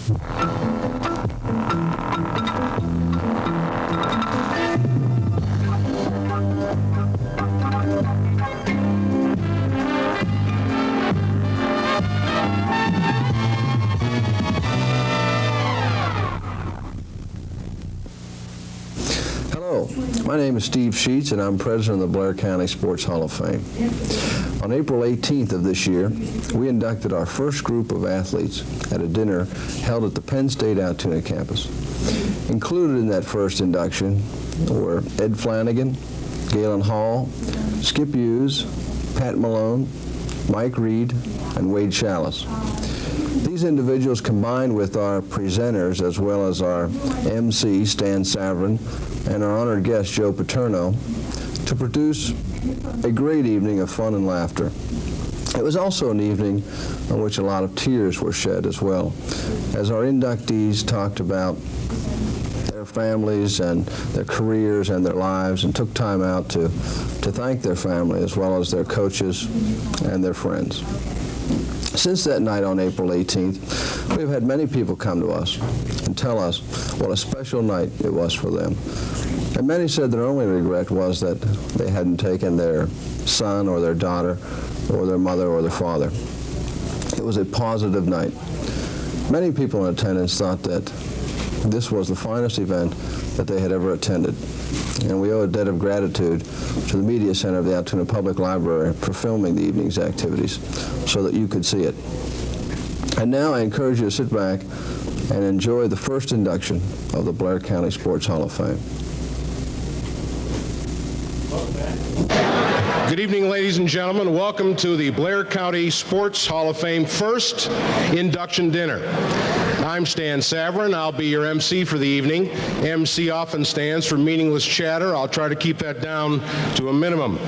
Hello, my name is Steve Sheets, and I'm president of the Blair County Sports Hall of Fame. On April 18th of this year, we inducted our first group of athletes at a dinner held at the Penn State Altoona campus. Included in that first induction were Ed Flanagan, Galen Hall, Skip Hughes, Pat Malone, Mike Reed, and Wade Chalice. These individuals, combined with our presenters as well as our MC, Stan Saverin, and our honored guest, Joe Paterno, to produce a great evening of fun and laughter. It was also an evening on which a lot of tears were shed as well, as our inductees talked about their families and their careers and their lives, and took time out to thank their family as well as their coaches and their friends. Since that night on April 18th, we've had many people come to us and tell us what a special night it was for them. And many said their only regret was that they hadn't taken their son or their daughter or their mother or their father. It was a positive night. Many people in attendance thought that this was the finest event that they had ever attended. And we owe a debt of gratitude to the Media Center of the Altoona Public Library for filming the evening's activities so that you could see it. And now I encourage you to sit back and enjoy the first induction of the Blair County Sports Hall of Fame. Good evening, ladies and gentlemen. Welcome to the Blair County Sports Hall of Fame first induction dinner. I'm Stan Saverin. I'll be your MC for the evening. MC often stands for meaningless chatter. I'll try to keep that down to a minimum.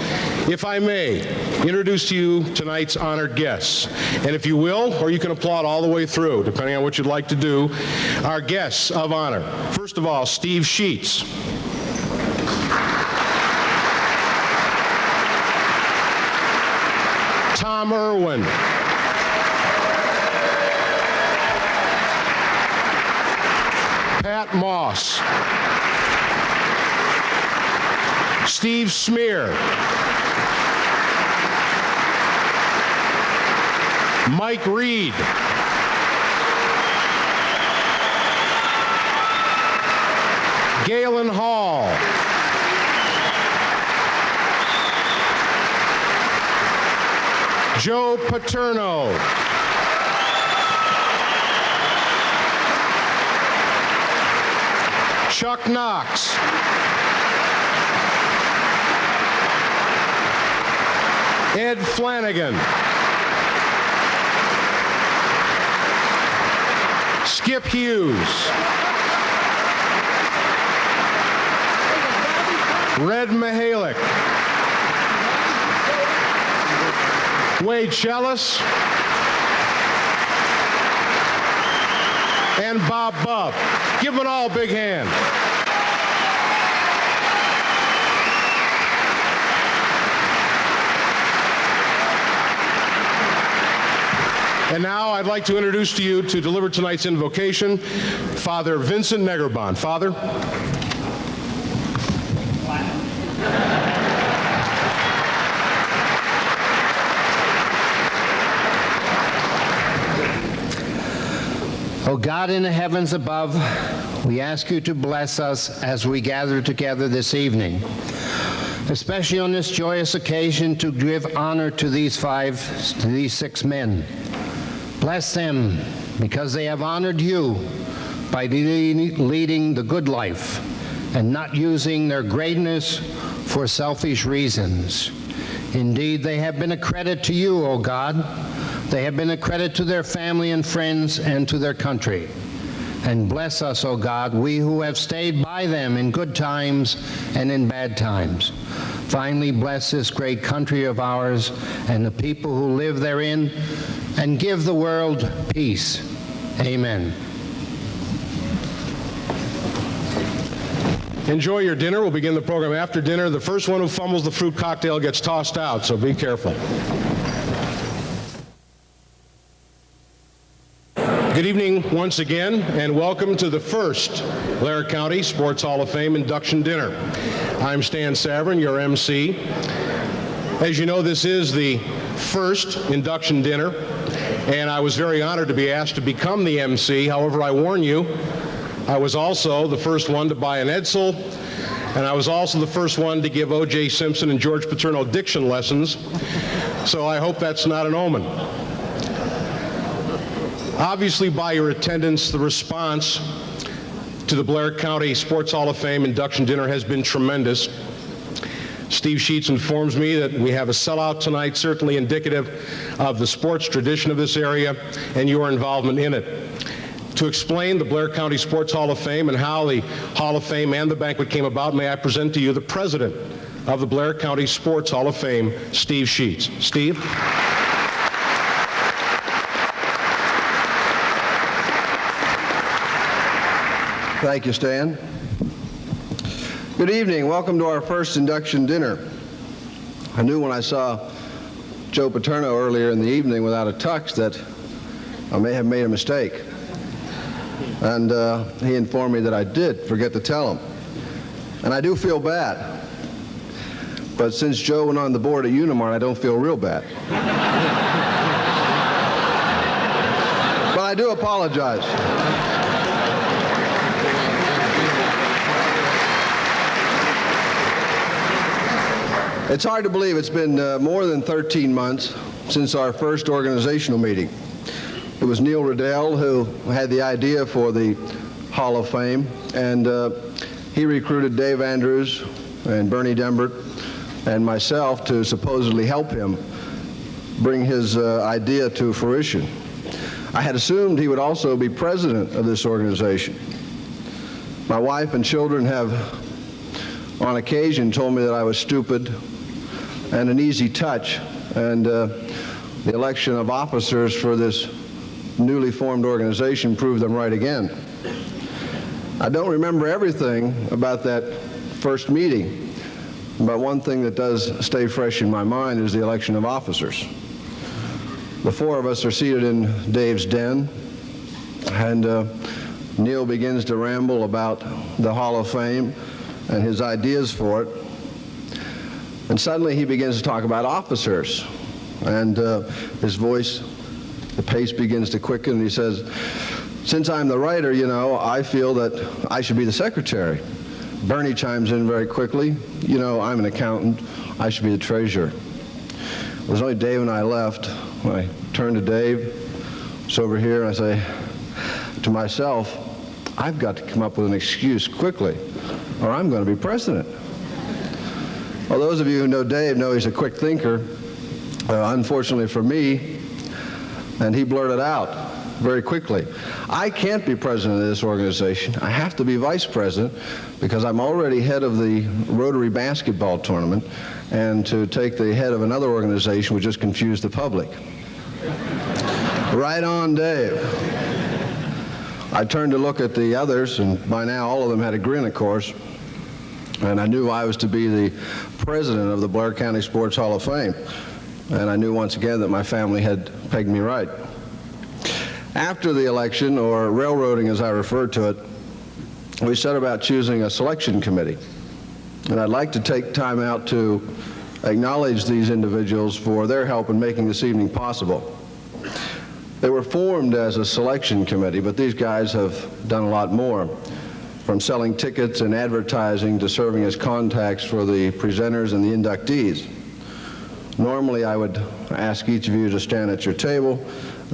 If I may, introduce to you tonight's honored guests. And if you will, or you can applaud all the way through, depending on what you'd like to do, our guests of honor. First of all, Steve Sheets. Tom Irwin. Pat Moss. Steve Smear. Mike Reed. Galen Hall. Joe Paterno. Chuck Knox. Ed Flanagan. Skip Hughes. Red Mihalik. Wade Chalice. And Bob Bubb. Give them all a big hand. And now I'd like to introduce to you, to deliver tonight's invocation, Father Vincent Negerbon. Father. O God in the heavens above, we ask you to bless us as we gather together this evening, especially on this joyous occasion to give honor to these six men. Bless them because they have honored you by leading the good life and not using their greatness for selfish reasons. Indeed, they have been a credit to you, O God. They have been a credit to their family and friends and to their country. And bless us, O God, we who have stayed by them in good times and in bad times. Finally, bless this great country of ours and the people who live therein, and give the world peace. Amen. Enjoy your dinner. We'll begin the program after dinner. The first one who fumbles the fruit cocktail gets tossed out, so be careful. Good evening once again, and welcome to the first Blair County Sports Hall of Fame induction dinner. I'm Stan Savran, your MC. As you know, this is the first induction dinner, and I was very honored to be asked to become the MC. However, I warn you, I was also the first one to buy an Edsel, and I was also the first one to give O.J. Simpson and George Paterno diction lessons, so I hope that's not an omen. Obviously, by your attendance, the response to the Blair County Sports Hall of Fame induction dinner has been tremendous. Steve Sheets informs me that we have a sellout tonight, certainly indicative of the sports tradition of this area and your involvement in it. To explain the Blair County Sports Hall of Fame and how the Hall of Fame and the banquet came about, may I present to you the president of the Blair County Sports Hall of Fame, Steve Sheets. Steve? Thank you, Stan. Good evening. Welcome to our first induction dinner. I knew when I saw Joe Paterno earlier in the evening without a tux that I may have made a mistake. And he informed me that I did forget to tell him. And I do feel bad. But since Joe went on the board at Unimart, I don't feel real bad. But I do apologize. It's hard to believe it's been more than 13 months since our first organizational meeting. It was Neil Riddell who had the idea for the Hall of Fame, and he recruited Dave Andrews and Bernie Dembert and myself to supposedly help him bring his idea to fruition. I had assumed he would also be president of this organization. My wife and children have on occasion told me that I was stupid and an easy touch, and the election of officers for this newly formed organization proved them right again. I don't remember everything about that first meeting, but one thing that does stay fresh in my mind is the election of officers. The four of us are seated in Dave's den, and Neil begins to ramble about the Hall of Fame and his ideas for it. And suddenly he begins to talk about officers, and his voice, the pace begins to quicken, and he says, since I'm the writer, you know, I feel that I should be the secretary. Bernie chimes in very quickly, you know, I'm an accountant, I should be the treasurer. It was only Dave and I left. I turn to Dave, it's over here, and I say to myself, I've got to come up with an excuse quickly, or I'm going to be president. Well, those of you who know Dave know he's a quick thinker. Unfortunately for me, and he blurted out very quickly, I can't be president of this organization. I have to be vice president because I'm already head of the Rotary basketball tournament, and to take the head of another organization would just confuse the public. Right on, Dave. I turned to look at the others, and by now all of them had a grin, of course. And I knew I was to be the president of the Blair County Sports Hall of Fame. And I knew once again that my family had pegged me right. After the election, or railroading as I refer to it, we set about choosing a selection committee. And I'd like to take time out to acknowledge these individuals for their help in making this evening possible. They were formed as a selection committee, but these guys have done a lot more, from selling tickets and advertising to serving as contacts for the presenters and the inductees. Normally I would ask each of you to stand at your table,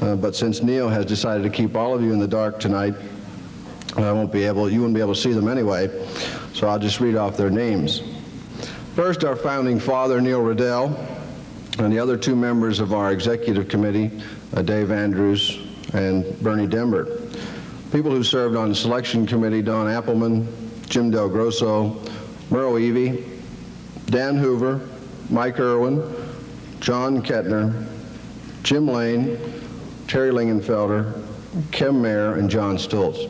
but since Neil has decided to keep all of you in the dark tonight, you wouldn't be able to see them anyway, so I'll just read off their names. First, our founding father, Neil Riddell, and the other two members of our executive committee, Dave Andrews and Bernie Dembert. People who served on the selection committee, Don Appleman, Jim Del Grosso, Merle Evey, Dan Hoover, Mike Irwin, John Kettner, Jim Lane, Terry Lingenfelder, Kim Mayer, and John Stoltz.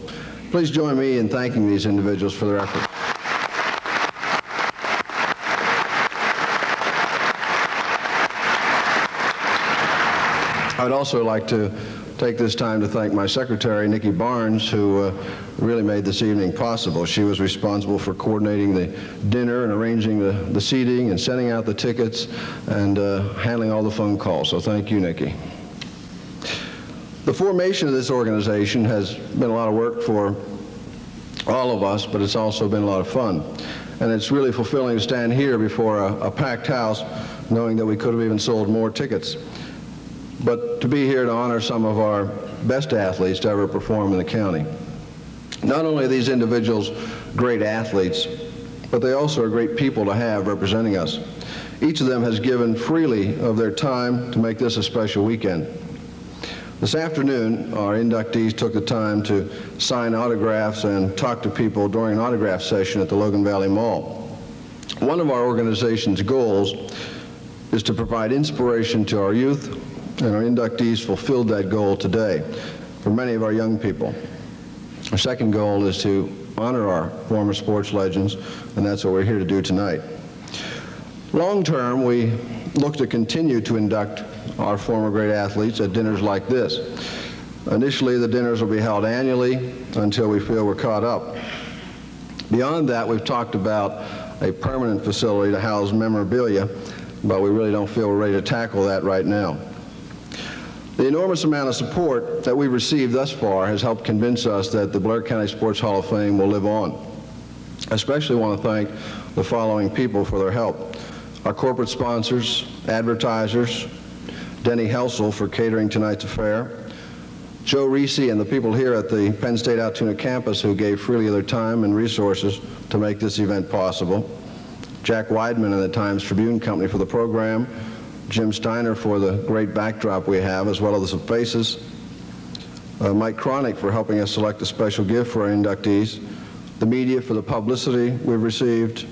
Please join me in thanking these individuals for their efforts. I would also like to take this time to thank my secretary, Nikki Barnes, who really made this evening possible. She was responsible for coordinating the dinner and arranging the seating and sending out the tickets and handling all the phone calls. So thank you, Nikki. The formation of this organization has been a lot of work for all of us, but it's also been a lot of fun. And it's really fulfilling to stand here before a packed house, knowing that we could have even sold more tickets. But to be here to honor some of our best athletes to ever perform in the county. Not only are these individuals great athletes, but they also are great people to have representing us. Each of them has given freely of their time to make this a special weekend. This afternoon, our inductees took the time to sign autographs and talk to people during an autograph session at the Logan Valley Mall. One of our organization's goals is to provide inspiration to our youth, and our inductees fulfilled that goal today for many of our young people. Our second goal is to honor our former sports legends, and that's what we're here to do tonight. Long term, we look to continue to induct our former great athletes at dinners like this. Initially, the dinners will be held annually until we feel we're caught up. Beyond that, we've talked about a permanent facility to house memorabilia, but we really don't feel we're ready to tackle that right now. The enormous amount of support that we've received thus far has helped convince us that the Blair County Sports Hall of Fame will live on. I especially want to thank the following people for their help. Our corporate sponsors, advertisers, Denny Helsel for catering tonight's affair, Joe Reese and the people here at the Penn State Altoona campus who gave freely of their time and resources to make this event possible, Jack Weidman and the Times Tribune Company for the program, Jim Steiner for the great backdrop we have, as well as the faces, Mike Cronick for helping us select a special gift for our inductees, the media for the publicity we've received,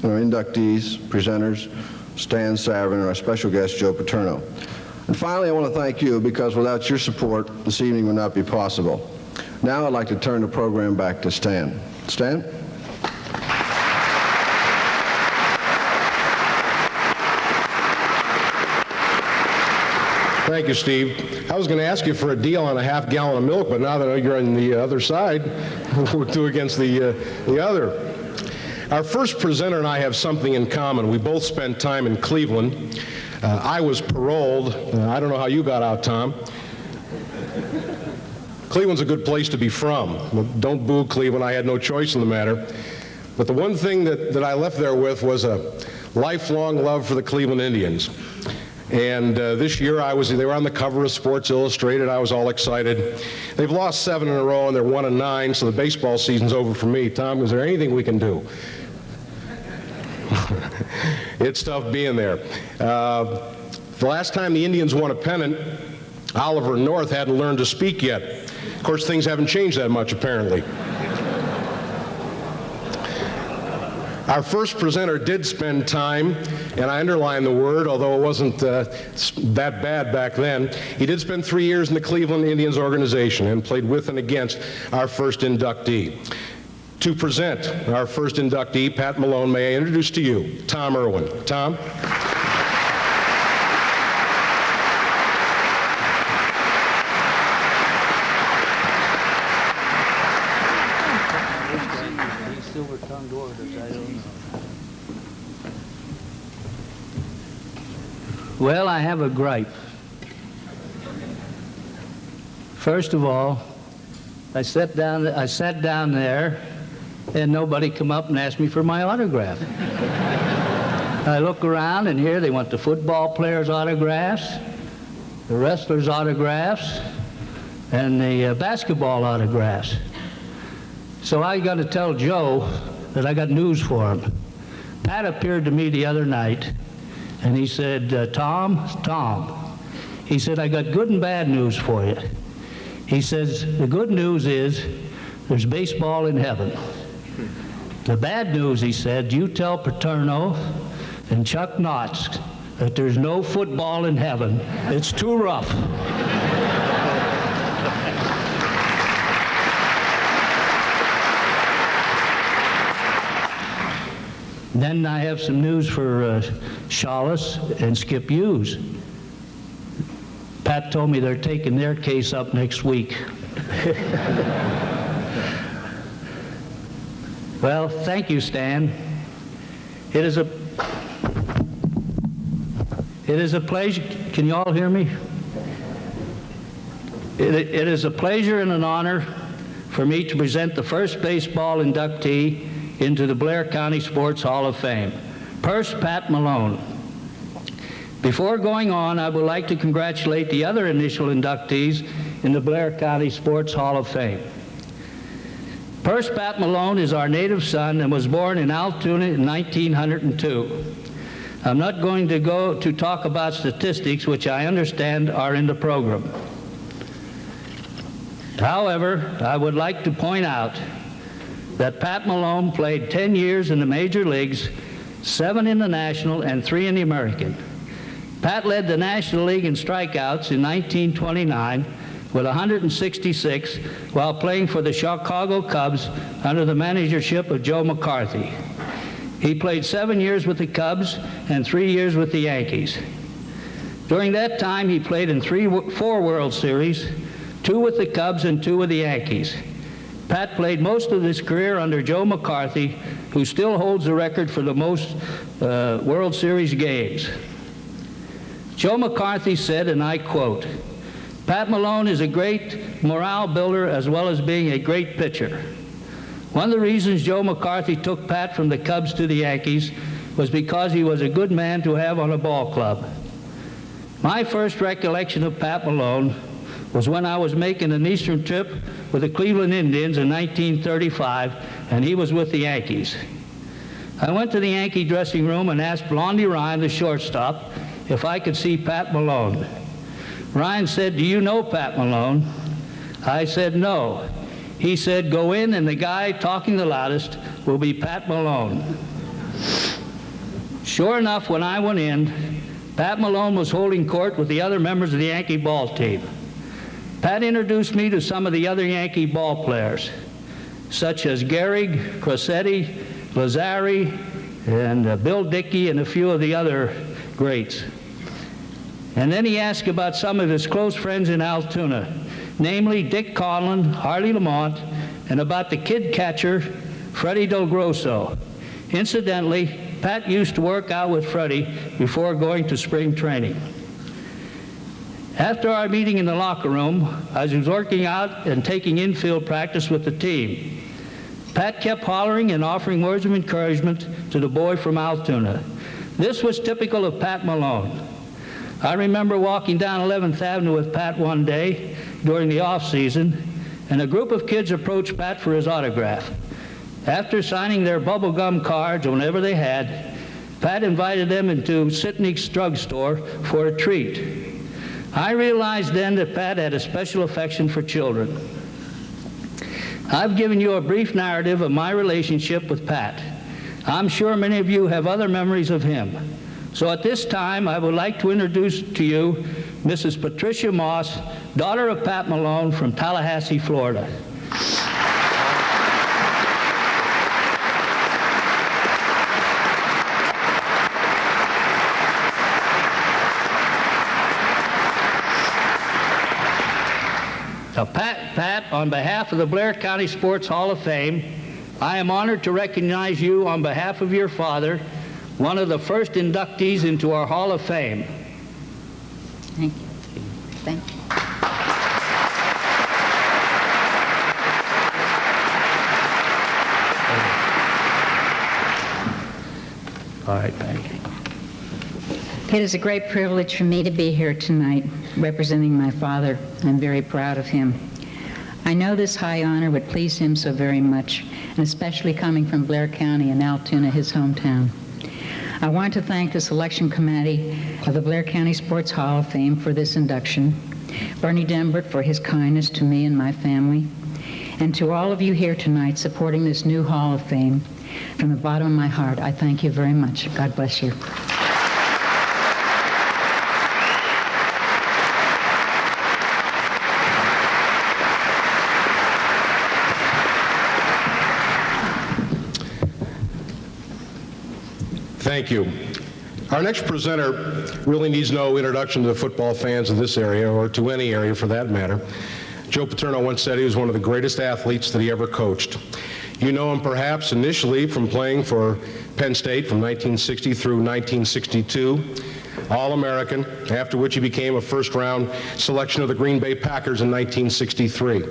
our inductees, presenters, Stan Savran, and our special guest, Joe Paterno. And finally, I want to thank you, because without your support, this evening would not be possible. Now I'd like to turn the program back to Stan. Stan? Thank you, Steve. I was going to ask you for a deal on a half gallon of milk, but now that you're on the other side, we're two against the other. Our first presenter and I have something in common. We both spent time in Cleveland. I was paroled. I don't know how you got out, Tom. Cleveland's a good place to be from. Well, don't boo Cleveland. I had no choice in the matter. But the one thing that I left there with was a lifelong love for the Cleveland Indians. And this year they were on the cover of Sports Illustrated. I was all excited. They've lost 7 in a row and they're 1-9, so the baseball season's over for me. Tom, is there anything we can do? It's tough being there. The last time the Indians won a pennant, Oliver North hadn't learned to speak yet. Of course, things haven't changed that much, apparently. Our first presenter did spend time, and I underline the word, although it wasn't that bad back then. He did spend 3 years in the Cleveland Indians organization and played with and against our first inductee. To present our first inductee, Pat Malone, may I introduce to you Tom Irwin. Tom? Well, I have a gripe. First of all, I sat down there and nobody come up and asked me for my autograph. I look around and here they want the football players' autographs, the wrestlers' autographs, and the basketball autographs. So I got to tell Joe that I got news for him. Pat appeared to me the other night and he said, Tom, he said, I got good and bad news for you. He says, the good news is there's baseball in heaven. The bad news, he said, you tell Paterno and Chuck Knotts that there's no football in heaven. It's too rough. Then I have some news for Shawless and Skip Hughes. Pat told me they're taking their case up next week. Well, thank you, Stan. It is a pleasure. Can you all hear me? It is a pleasure and an honor for me to present the first baseball inductee into the Blair County Sports Hall of Fame. First, Pat Malone. Before going on, I would like to congratulate the other initial inductees in the Blair County Sports Hall of Fame. First, Pat Malone is our native son and was born in Altoona in 1902. I'm not going to talk about statistics, which I understand are in the program. However, I would like to point out that Pat Malone played 10 years in the major leagues, 7 in the National and 3 in the American. Pat led the National League in strikeouts in 1929 with 166 while playing for the Chicago Cubs under the managership of Joe McCarthy. He played 7 years with the Cubs and 3 years with the Yankees. During that time, he played in 4 World Series, 2 with the Cubs and 2 with the Yankees. Pat played most of his career under Joe McCarthy, who still holds the record for the most World Series games. Joe McCarthy said, and I quote, "Pat Malone is a great morale builder as well as being a great pitcher." One of the reasons Joe McCarthy took Pat from the Cubs to the Yankees was because he was a good man to have on a ball club. My first recollection of Pat Malone was when I was making an Eastern trip with the Cleveland Indians in 1935, and he was with the Yankees. I went to the Yankee dressing room and asked Blondie Ryan, the shortstop, if I could see Pat Malone. Ryan said, "Do you know Pat Malone?" I said, "No." He said, "Go in and the guy talking the loudest will be Pat Malone." Sure enough, when I went in, Pat Malone was holding court with the other members of the Yankee ball team. Pat introduced me to some of the other Yankee ball players, such as Gehrig, Crosetti, Lazzari, and Bill Dickey, and a few of the other greats. And then he asked about some of his close friends in Altoona, namely Dick Conlon, Harley Lamont, and about the kid catcher, Freddie Del Grosso. Incidentally, Pat used to work out with Freddie before going to spring training. After our meeting in the locker room, I was working out and taking infield practice with the team. Pat kept hollering and offering words of encouragement to the boy from Altoona. This was typical of Pat Malone. I remember walking down 11th Avenue with Pat one day during the off-season, and a group of kids approached Pat for his autograph. After signing their bubblegum cards whenever they had, Pat invited them into Sitnick's drugstore for a treat. I realized then that Pat had a special affection for children. I've given you a brief narrative of my relationship with Pat. I'm sure many of you have other memories of him. So at this time, I would like to introduce to you Mrs. Patricia Moss, daughter of Pat Malone from Tallahassee, Florida. Now, Pat, on behalf of the Blair County Sports Hall of Fame, I am honored to recognize you on behalf of your father, one of the first inductees into our Hall of Fame. Thank you. Thank you. All right, thank you. It is a great privilege for me to be here tonight representing my father. I'm very proud of him. I know this high honor would please him so very much, and especially coming from Blair County and Altoona, his hometown. I want to thank the selection committee of the Blair County Sports Hall of Fame for this induction, Bernie Dembert for his kindness to me and my family, and to all of you here tonight supporting this new Hall of Fame. From the bottom of my heart, I thank you very much. God bless you. Thank you. Our next presenter really needs no introduction to the football fans of this area, or to any area for that matter. Joe Paterno once said he was one of the greatest athletes that he ever coached. You know him perhaps initially from playing for Penn State from 1960 through 1962, All-American, after which he became a first-round selection of the Green Bay Packers in 1963.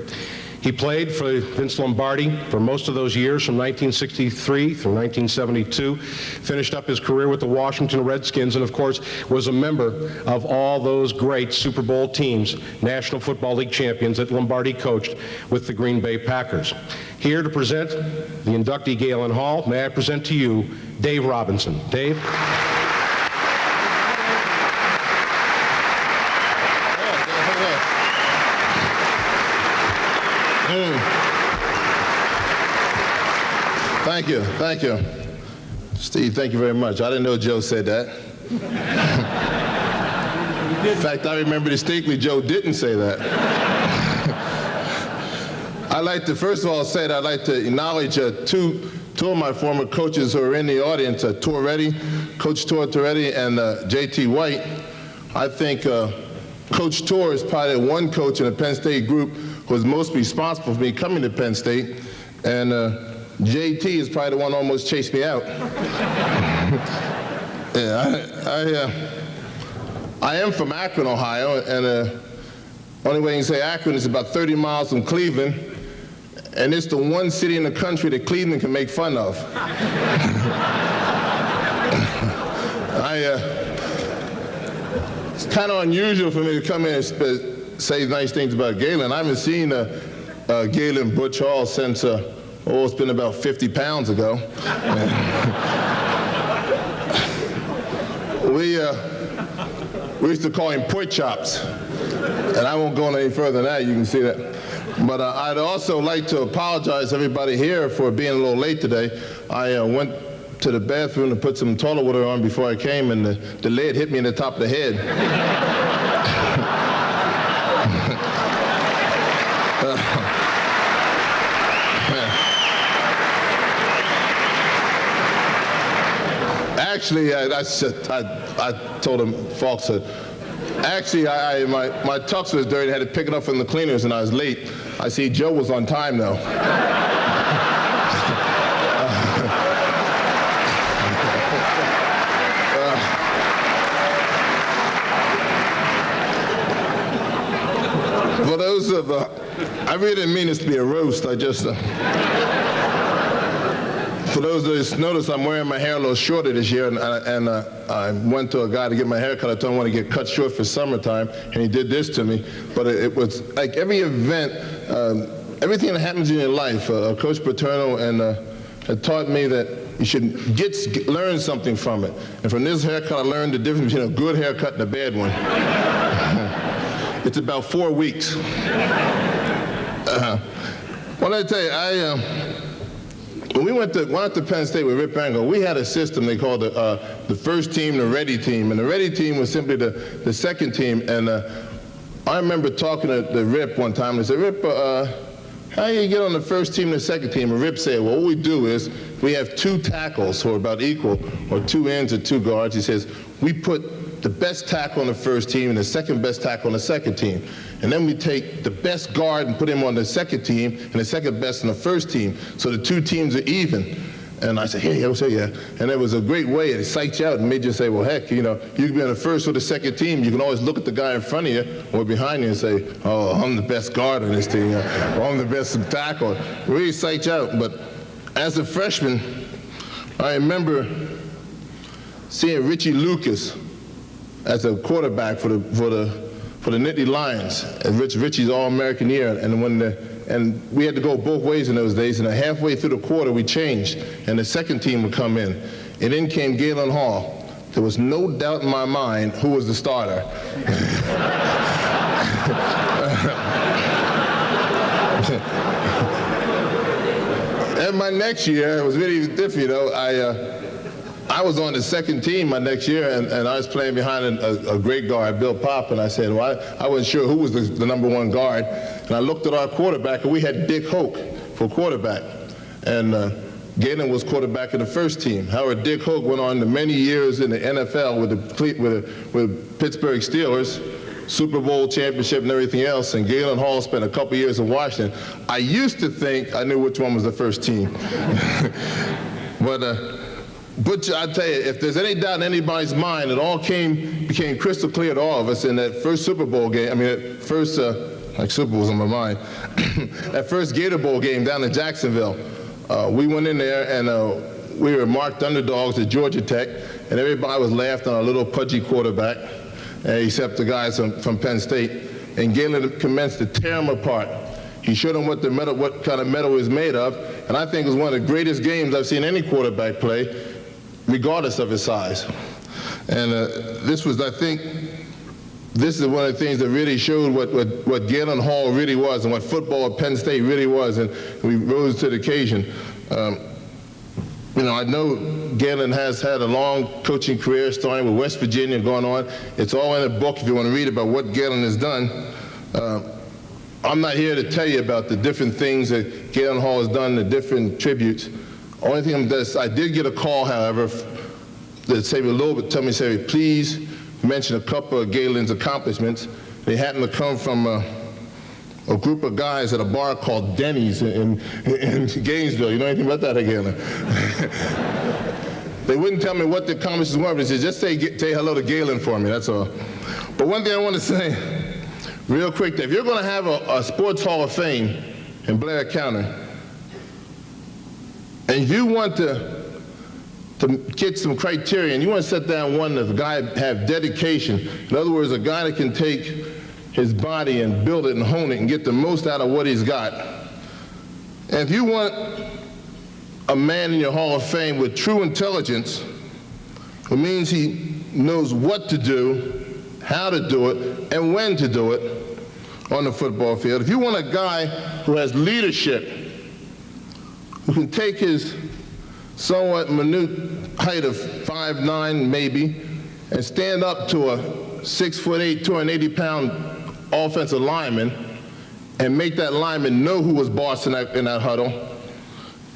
He played for Vince Lombardi for most of those years from 1963 through 1972, finished up his career with the Washington Redskins, and of course was a member of all those great Super Bowl teams, National Football League champions that Lombardi coached with the Green Bay Packers. Here to present the inductee Galen Hall, may I present to you Dave Robinson. Dave? Thank you. Steve, thank you very much. I didn't know Joe said that. In fact, I remember distinctly Joe didn't say that. I'd like to, first of all, say that I'd like to acknowledge two of my former coaches who are in the audience, Coach Torretti and J.T. White. I think Coach Torr is probably the one coach in the Penn State group who was most responsible for me coming to Penn State, and JT is probably the one who almost chased me out. Yeah, I am from Akron, Ohio, and only way you can say Akron is about 30 miles from Cleveland, and it's the one city in the country that Cleveland can make fun of. It's kind of unusual for me to come in and say nice things about Galen. I haven't seen Galen Butch Hall since it's been about 50 pounds ago. We used to call him pork chops, and I won't go any further than that. You can see that. But I'd also like to apologize to everybody here for being a little late today. I went to the bathroom to put some toilet water on before I came, and the lid hit me in the top of the head. Actually, I told him, folks, actually, my tux was dirty. I had to pick it up from the cleaners, and I was late. I see Joe was on time, though. For those of, I really didn't mean this to be a roast. I just, for those that just noticed, I'm wearing my hair a little shorter this year, and I went to a guy to get my hair cut. I told him I want to get cut short for summertime, and he did this to me. But it was like every event, everything that happens in your life, Coach Paterno had taught me that you should learn something from it. And from this haircut, I learned the difference between a good haircut and a bad one. It's about 4 weeks. Well, I tell you, when we went to Penn State with Rip Angle, we had a system they called the first team, the ready team. And the ready team was simply the second team. And I remember talking to Rip one time, and I said, Rip, how do you get on the first team and the second team? And Rip said, well, what we do is we have 2 tackles who are about equal, or 2 ends or 2 guards. He says, we put the best tackle on the first team and the second best tackle on the second team. And then we take the best guard and put him on the second team and the second best on the first team, so the 2 teams are even. And I said, hey, I'll say yeah. And it was a great way. It psyched you out and made you say, well, heck, you know, you can be on the first or the second team. You can always look at the guy in front of you or behind you and say, oh, I'm the best guard on this team, or I'm the best tackle. Really psyched you out. But as a freshman, I remember seeing Richie Lucas as a quarterback for the Nittany Lions, and Richie's All-American year, and we had to go both ways in those days, and halfway through the quarter we changed, and the second team would come in, and in came Galen Hall. There was no doubt in my mind who was the starter. And my next year, it was really different, you know. I was on the second team my next year, and I was playing behind a great guard, Bill Pop, and I said, well, I wasn't sure who was the number 1 guard, and I looked at our quarterback, and we had Dick Hoke for quarterback. And Galen was quarterback of the first team. However, Dick Hoke went on to many years in the NFL with Pittsburgh Steelers, Super Bowl championship and everything else, and Galen Hall spent a couple years in Washington. I used to think I knew which one was the first team. But I tell you, if there's any doubt in anybody's mind, it all became crystal clear to all of us in that first Super Bowl game. I mean, that first, like Super Bowl's on my mind, that first Gator Bowl game down in Jacksonville. We went in there and we were marked underdogs at Georgia Tech, and everybody was laughing on our little pudgy quarterback, except the guys from Penn State. And Galen commenced to tear them apart. He showed them what kind of metal is made of, and I think it was one of the greatest games I've seen any quarterback play, regardless of his size. And this is one of the things that really showed what Galen Hall really was and what football at Penn State really was, and we rose to the occasion. I know Galen has had a long coaching career starting with West Virginia going on. It's all in a book if you want to read about what Galen has done. I'm not here to tell you about the different things that Galen Hall has done, the different tributes. Only thing I did get a call, however, that said a little bit, tell me, say, please mention a couple of Galen's accomplishments. They happened to come from a group of guys at a bar called Denny's in Gainesville. You know anything about that, Galen? They wouldn't tell me what the accomplishments were, but they said, just say hello to Galen for me, that's all. But one thing I want to say, real quick, that if you're going to have a Sports Hall of Fame in Blair County, and if you want to get some criteria, and you want to set down one that the guy have dedication, in other words, a guy that can take his body and build it and hone it and get the most out of what he's got. And if you want a man in your Hall of Fame with true intelligence, it means he knows what to do, how to do it, and when to do it on the football field. If you want a guy who has leadership, who can take his somewhat minute height of 5'9" maybe, and stand up to a 6'8", 280-pound offensive lineman and make that lineman know who was boss in that huddle.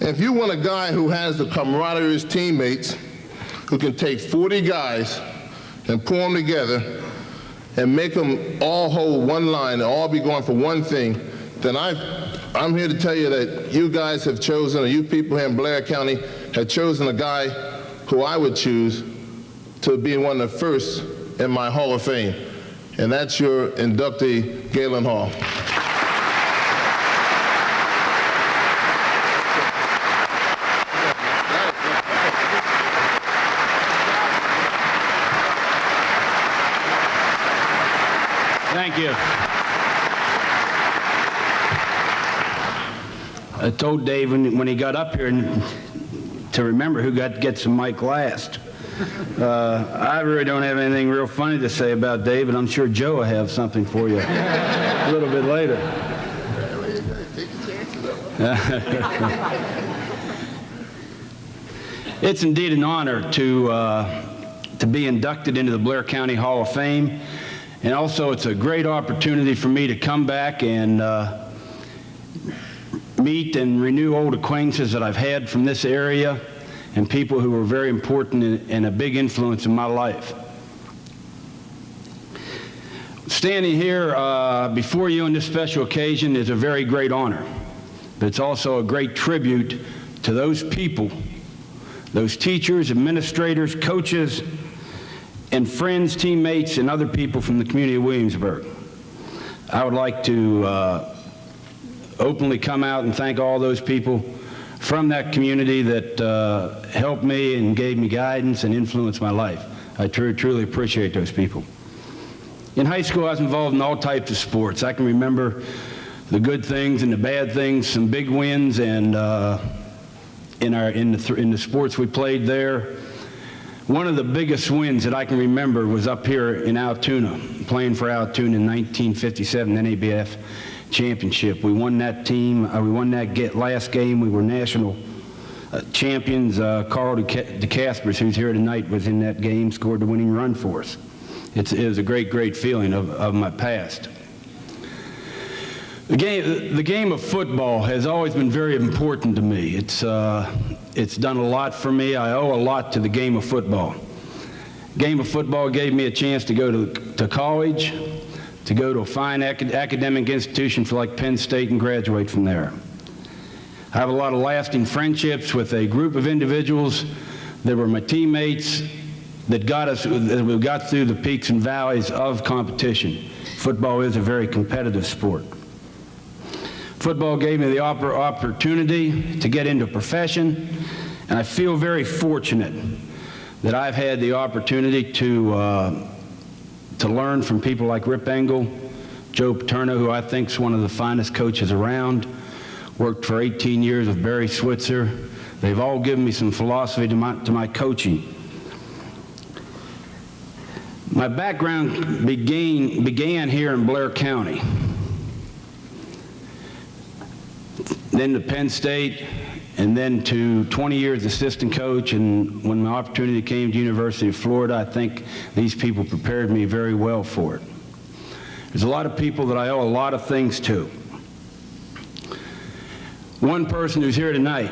And if you want a guy who has the camaraderie of his teammates, who can take 40 guys and pull them together and make them all hold one line and all be going for one thing, then I'm here to tell you that you guys have chosen, or you people here in Blair County have chosen a guy who I would choose to be one of the first in my Hall of Fame. And that's your inductee, Galen Hall. Thank you. I told Dave when he got up here to remember who gets the mic last. I really don't have anything real funny to say about Dave, and I'm sure Joe will have something for you a little bit later. It's indeed an honor to be inducted into the Blair County Hall of Fame, and also it's a great opportunity for me to come back and meet and renew old acquaintances that I've had from this area and people who were very important and a big influence in my life. Standing here before you on this special occasion is a very great honor, but it's also a great tribute to those people, those teachers, administrators, coaches, and friends, teammates, and other people from the community of Williamsburg. I would like to openly come out and thank all those people from that community that helped me and gave me guidance and influenced my life. I truly appreciate those people. In high school, I was involved in all types of sports. I can remember the good things and the bad things, some big wins, and in the sports we played there. One of the biggest wins that I can remember was up here in Altoona, playing for Altoona in 1957 NABF championship. We won that team. We won that last game. We were national champions. Carl DeCaspers, who's here tonight, was in that game, scored the winning run for us. It was a great, great feeling of my past. The game of football has always been very important to me. It's done a lot for me. I owe a lot to the game of football. Game of football gave me a chance to go to college, to go to a fine academic institution for like Penn State and graduate from there. I have a lot of lasting friendships with a group of individuals that were my teammates that we got through the peaks and valleys of competition. Football is a very competitive sport. Football gave me the opportunity to get into a profession, and I feel very fortunate that I've had the opportunity to learn from people like Rip Engel, Joe Paterno, who I think is one of the finest coaches around, worked for 18 years with Barry Switzer. They've all given me some philosophy to my coaching. My background began here in Blair County, then to Penn State, and then to 20 years assistant coach, and when my opportunity came to University of Florida, I think these people prepared me very well for it. There's a lot of people that I owe a lot of things to. One person who's here tonight,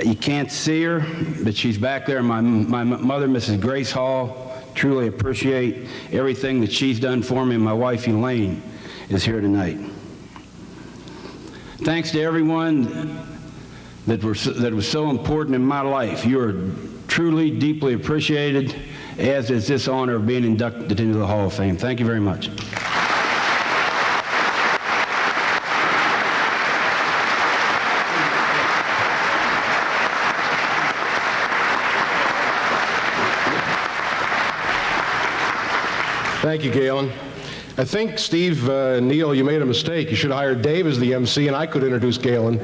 you can't see her, but she's back there, my mother, Mrs. Grace Hall. Truly appreciate everything that she's done for me, and my wife Elaine is here tonight. Thanks to everyone that was so important in my life. You are truly, deeply appreciated, as is this honor of being inducted into the Hall of Fame. Thank you very much. Thank you, Galen. I think, Steve, Neil, you made a mistake. You should have hired Dave as the MC, and I could introduce Galen.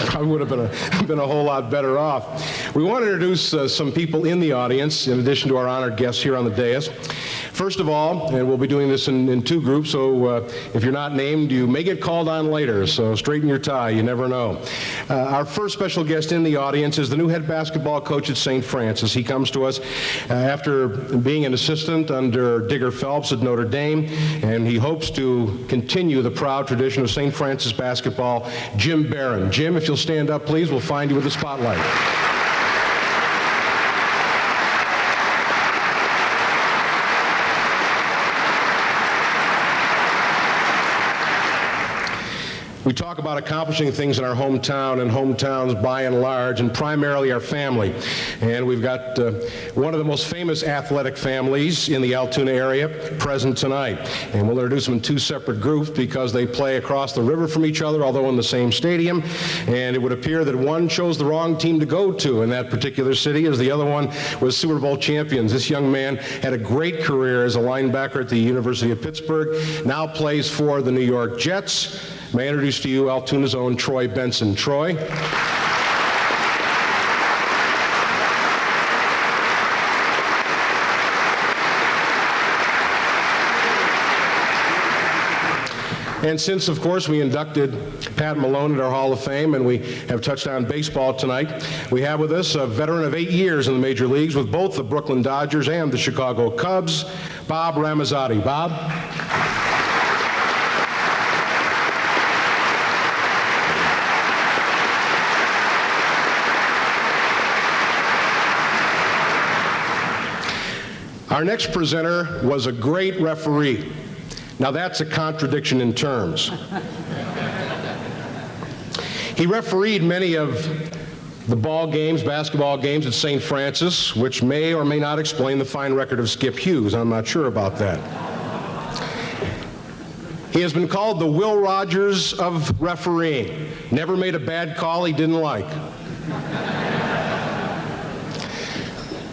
Probably would have been a whole lot better off. We want to introduce some people in the audience, in addition to our honored guests here on the dais. First of all, and we'll be doing this in two groups, so if you're not named, you may get called on later, so straighten your tie, you never know. Our first special guest in the audience is the new head basketball coach at St. Francis. He comes to us after being an assistant under Digger Phelps at Notre Dame, and he hopes to continue the proud tradition of St. Francis basketball. Jim Barron. Jim, if you'll stand up, please, we'll find you with the spotlight. We talk about accomplishing things in our hometown and hometowns by and large, and primarily our family. And we've got one of the most famous athletic families in the Altoona area present tonight. And we'll introduce them in two separate groups because they play across the river from each other, although in the same stadium. And it would appear that one chose the wrong team to go to in that particular city, as the other one was Super Bowl champions. This young man had a great career as a linebacker at the University of Pittsburgh, now plays for the New York Jets. May I introduce to you Altoona's own Troy Benson. Troy. And since, of course, we inducted Pat Malone at our Hall of Fame, and we have touched on baseball tonight, we have with us a veteran of 8 years in the major leagues with both the Brooklyn Dodgers and the Chicago Cubs, Bob Ramazzotti. Bob? Our next presenter was a great referee. Now that's a contradiction in terms. He refereed many of the ball games, basketball games at St. Francis, which may or may not explain the fine record of Skip Hughes. I'm not sure about that. He has been called the Will Rogers of refereeing. Never made a bad call he didn't like.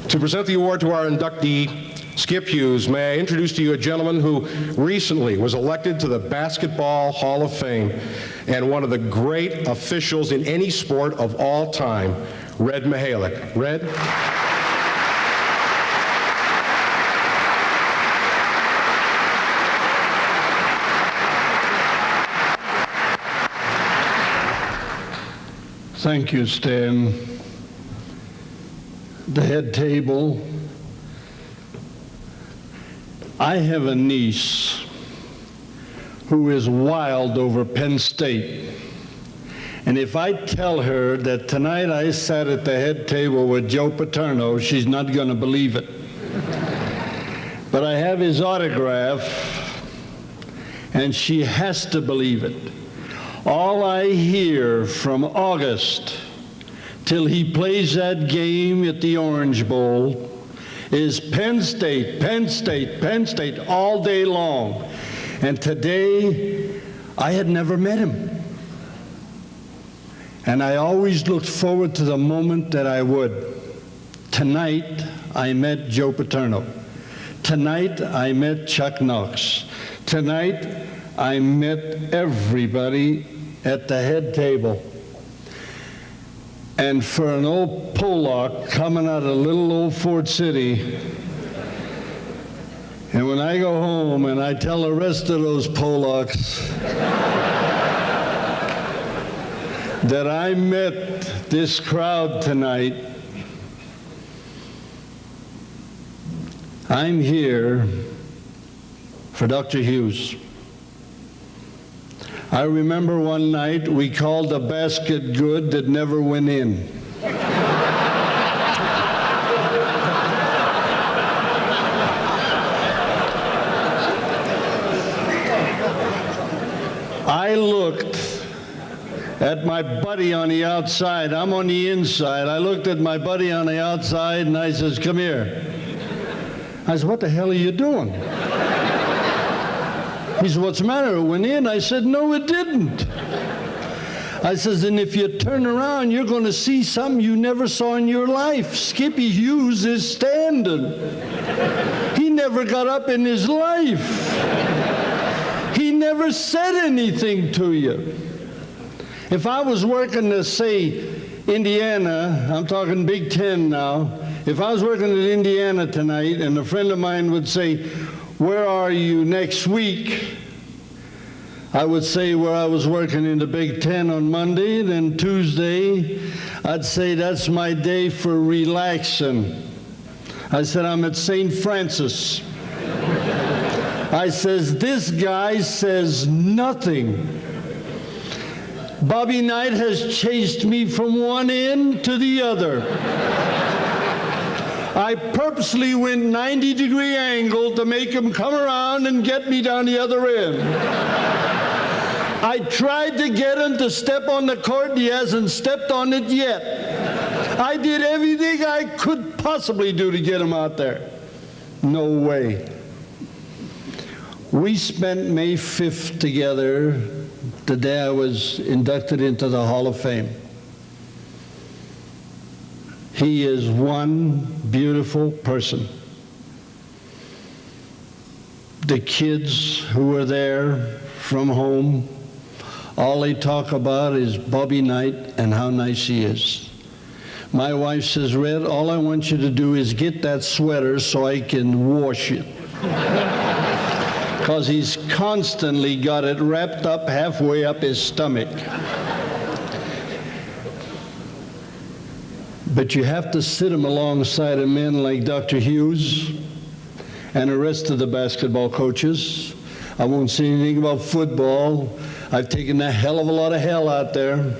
To present the award to our inductee, Skip Hughes, may I introduce to you a gentleman who recently was elected to the Basketball Hall of Fame and one of the great officials in any sport of all time, Red Mihalik. Red? Thank you, Stan. The head table. I have a niece who is wild over Penn State. And if I tell her that tonight I sat at the head table with Joe Paterno, she's not going to believe it. But I have his autograph, and she has to believe it. All I hear from August till he plays that game at the Orange Bowl is Penn State, Penn State, Penn State all day long. And today, I had never met him. And I always looked forward to the moment that I would. Tonight, I met Joe Paterno. Tonight, I met Chuck Knox. Tonight, I met everybody at the head table. And for an old Pollock coming out of little old Fort City, and when I go home and I tell the rest of those Pollocks that I met this crowd tonight, I'm here for Dr. Hughes. I remember one night we called a basket good that never went in. I looked at my buddy on the outside. I'm on the inside. I looked at my buddy on the outside and I says, "Come here." I said, "What the hell are you doing?" He said, "What's the matter? It went in." I said, "No, it didn't." I says, "And if you turn around, you're going to see something you never saw in your life. Skippy Hughes is standing. He never got up in his life. He never said anything to you." If I was working to, say, Indiana, I'm talking Big Ten now, if I was working at Indiana tonight and a friend of mine would say, "Where are you next week?" I would say where I was working in the Big Ten on Monday, then Tuesday, I'd say that's my day for relaxing. I said, "I'm at St. Francis." I says, "This guy says nothing. Bobby Knight has chased me from one end to the other. I purposely went 90-degree angle to make him come around and get me down the other end. I tried to get him to step on the court, and he hasn't stepped on it yet. I did everything I could possibly do to get him out there. No way." We spent May 5th together, the day I was inducted into the Hall of Fame. He is one beautiful person. The kids who were there from home, all they talk about is Bobby Knight and how nice he is. My wife says, "Red, all I want you to do is get that sweater so I can wash it." Because he's constantly got it wrapped up halfway up his stomach. But you have to sit him alongside of men like Dr. Hughes and the rest of the basketball coaches. I won't say anything about football. I've taken a hell of a lot of hell out there.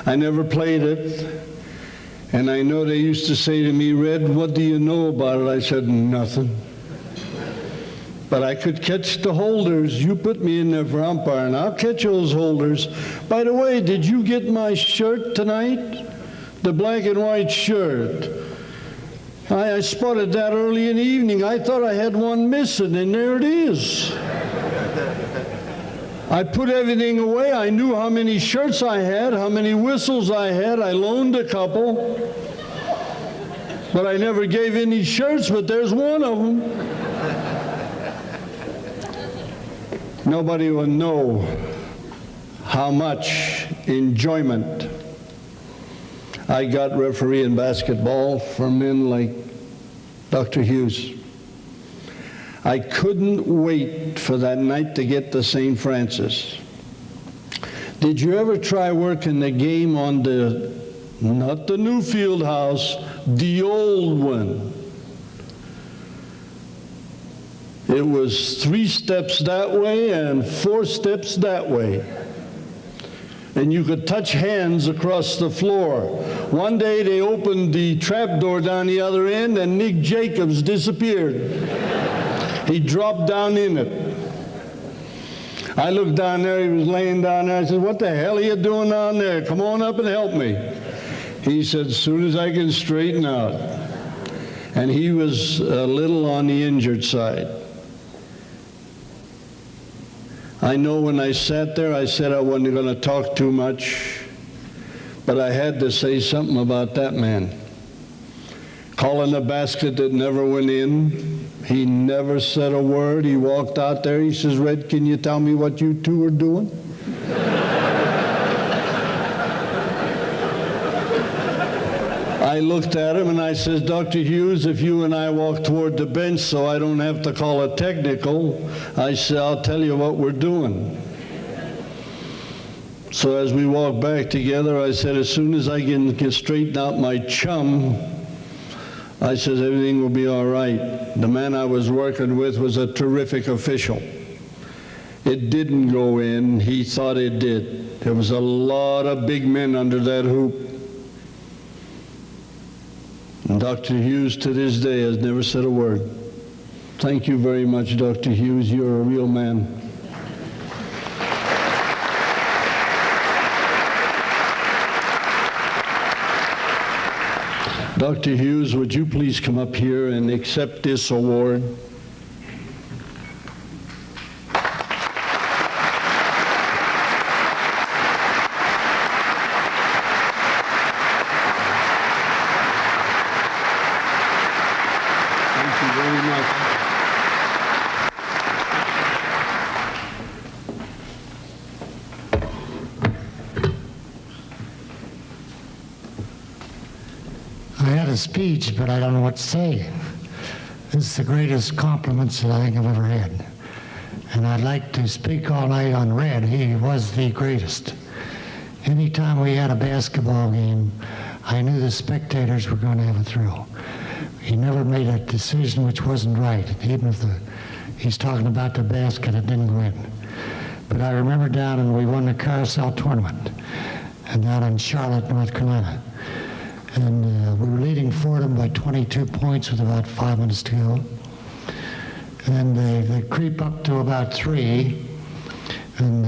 I never played it. And I know they used to say to me, "Red, what do you know about it?" I said, "Nothing. But I could catch the holders. You put me in there for umpiring. I'll catch those holders. By the way, did you get my shirt tonight? The black and white shirt. I spotted that early in the evening. I thought I had one missing, and there it is." I put everything away. I knew how many shirts I had, how many whistles I had. I loaned a couple. But I never gave any shirts, but there's one of them. Nobody will know how much enjoyment I got refereeing basketball from men like Dr. Hughes. I couldn't wait for that night to get to St. Francis. Did you ever try working the game on not the new field house, the old one? It was 3 steps that way and 4 steps that way. And you could touch hands across the floor. One day they opened the trap door down the other end and Nick Jacobs disappeared. He dropped down in it. I looked down there, he was laying down there. I said, "What the hell are you doing down there? Come on up and help me." He said, "As soon as I can straighten out." And he was a little on the injured side. I know when I sat there, I said I wasn't going to talk too much, but I had to say something about that man. Calling a basket that never went in. He never said a word. He walked out there. He says, "Red, can you tell me what you two are doing?" I looked at him and I says, "Dr. Hughes, if you and I walk toward the bench so I don't have to call a technical," I said, "I'll tell you what we're doing." So as we walked back together, I said, "As soon as I can straighten out my chum," I says, "everything will be all right." The man I was working with was a terrific official. It didn't go in. He thought it did. There was a lot of big men under that hoop. And Dr. Hughes to this day has never said a word. Thank you very much, Dr. Hughes. You're a real man. Dr. Hughes, would you please come up here and accept this award? Thank you very much. I had a speech, but I don't know what to say. This is the greatest compliments that I think I've ever had. And I'd like to speak all night on Red. He was the greatest. Anytime we had a basketball game, I knew the spectators were going to have a thrill. He never made a decision which wasn't right, even if he's talking about the basket, it didn't go in. But I remember down and we won the carousel tournament, and down in Charlotte, North Carolina. And we were leading Fordham by 22 points with about 5 minutes to go. And they creep up to about 3, and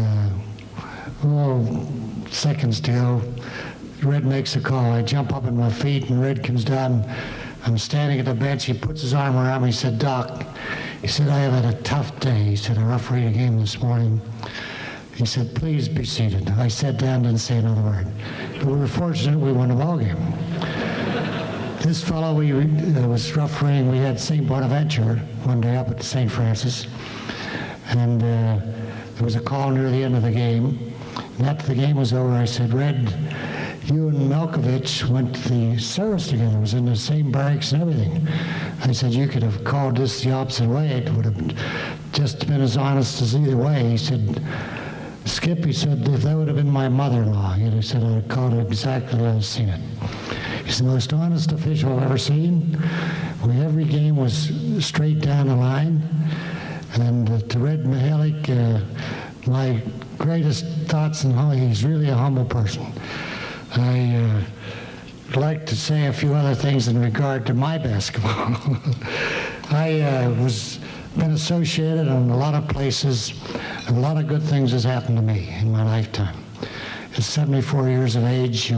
seconds to go. Red makes a call. I jump up on my feet, and Red comes down. I'm standing at the bench. He puts his arm around me. He said, "Doc," he said, "I have had a tough day." He said, "I refereed a game this morning." He said, "Please be seated." I sat down, didn't say another word. But we were fortunate we won the ball game. This fellow we was refereeing, we had St. Bonaventure one day up at St. Francis, and there was a call near the end of the game. And after the game was over, I said, "Red, you and Malkovich went to the service together, was in the same barracks and everything." I said, "You could have called this the opposite way. It would have just been as honest as either way." He said, "Skip," he said, "if that would have been my mother-in-law," he said, "I'd have called it exactly as I've seen it." He's the most honest official I've ever seen. Every game was straight down the line. And to Red Mihalik, my greatest thoughts on how he's really a humble person. I like to say a few other things in regard to my basketball. I was been associated in a lot of places, and a lot of good things has happened to me in my lifetime. At 74 years of age,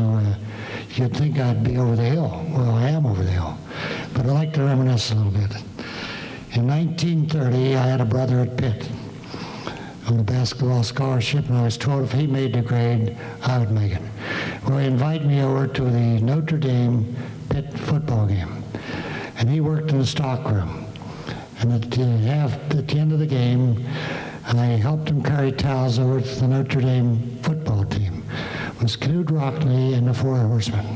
you'd think I'd be over the hill. Well, I am over the hill. But I'd like to reminisce a little bit. In 1930, I had a brother at Pitt on a basketball scholarship, and I was told if he made the grade, I would make it. Well, he invited me over to the Notre Dame Pitt football game, and he worked in the stockroom. And at the end of the game, I helped him carry towels over to the Notre Dame football team. It was Knute Rockne and the Four Horsemen.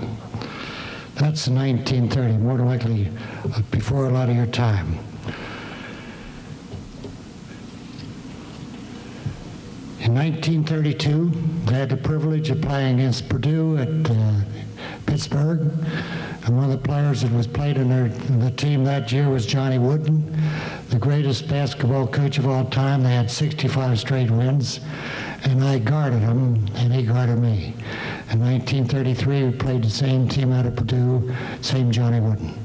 That's 1930, more than likely before a lot of your time. In 1932, I had the privilege of playing against Purdue at Pittsburgh. And one of the players that was played in the team that year was Johnny Wooden, the greatest basketball coach of all time. They had 65 straight wins, and I guarded him, and he guarded me. In 1933, we played the same team out of Purdue, same Johnny Wooden.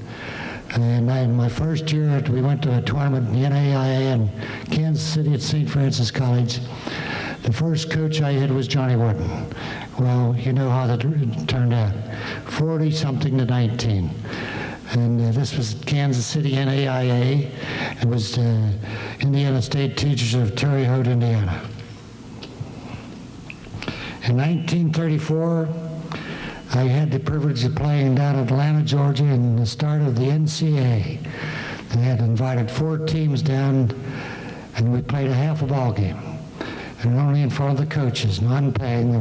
And in my first year, we went to a tournament in the NAIA in Kansas City at St. Francis College. The first coach I had was Johnny Wooden. Well, you know how that turned out, 40-something to 19. And this was Kansas City NAIA. It was Indiana State Teachers of Terre Haute, Indiana. In 1934, I had the privilege of playing down in Atlanta, Georgia, in the start of the NCAA. They had invited 4 teams down, and we played a half a ball game. And only in front of the coaches, non-paying.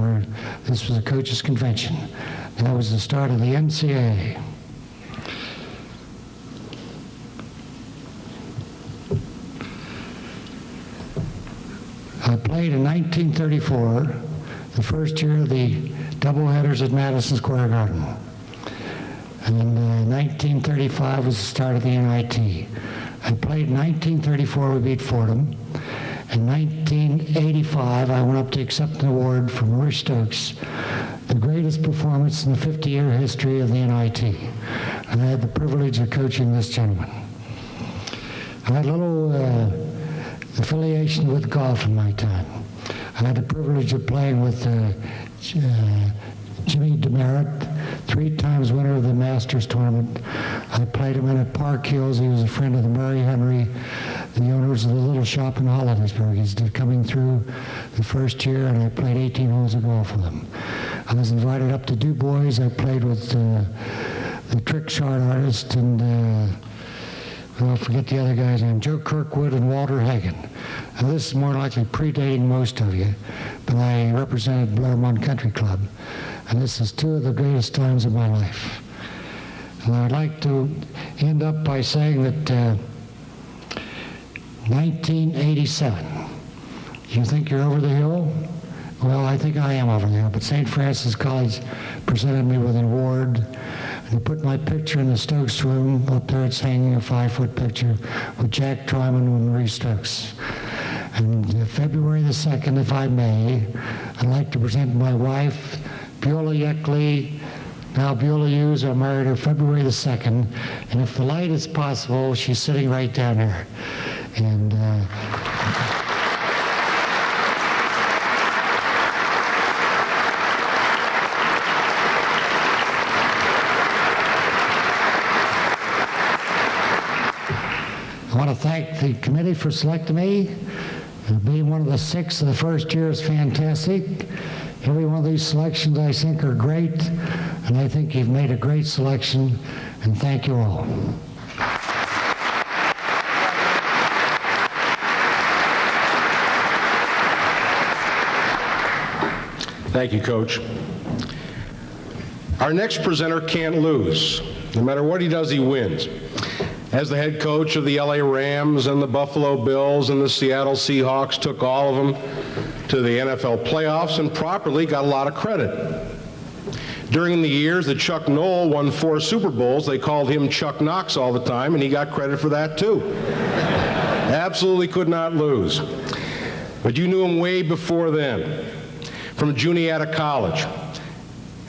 This was a coaches' convention. That was the start of the NCAA. I played in 1934, the first year of the doubleheaders at Madison Square Garden. And then 1935 was the start of the NIT. I played in 1934, we beat Fordham. In 1985, I went up to accept an award from Roy Stokes, the greatest performance in the 50-year history of the NIT. And I had the privilege of coaching this gentleman. I had a little affiliation with golf in my time. I had the privilege of playing with Jimmy Demerit, 3 times winner of the Masters tournament. I played him in at Park Hills. He was a friend of the Murray Henry, the owners of the little shop in Hollidaysburg. He's coming through the first year, and I played 18 holes of golf with him. I was invited up to Du Bois. I played with the trick shot artist and I forget the other guy's name, Joe Kirkwood and Walter Hagen. Now, this is more likely predating most of you, but I represented Blair Country Club, and this is 2 of the greatest times of my life. And I'd like to end up by saying that 1987, you think you're over the hill? Well, I think I am over the hill, but St. Francis College presented me with an award. They put my picture in the Stokes room. Up there it's hanging, a 5-foot picture with Jack Twyman and Marie Stokes. And February the 2nd, if I may, I'd like to present my wife, Beulah Yeckley. Now Beulah Hughes, I married her February the 2nd. And if the light is possible, she's sitting right down there. And I want to thank the committee for selecting me. Being one of the 6 of the first year is fantastic. Every one of these selections I think are great, and I think you've made a great selection, and thank you all. Thank you, Coach. Our next presenter can't lose. No matter what he does, he wins. As the head coach of the LA Rams and the Buffalo Bills and the Seattle Seahawks, took all of them to the NFL playoffs and properly got a lot of credit. During the years that Chuck Noll won 4 Super Bowls, they called him Chuck Knox all the time, and he got credit for that too. Absolutely could not lose. But you knew him way before then, from Juniata College,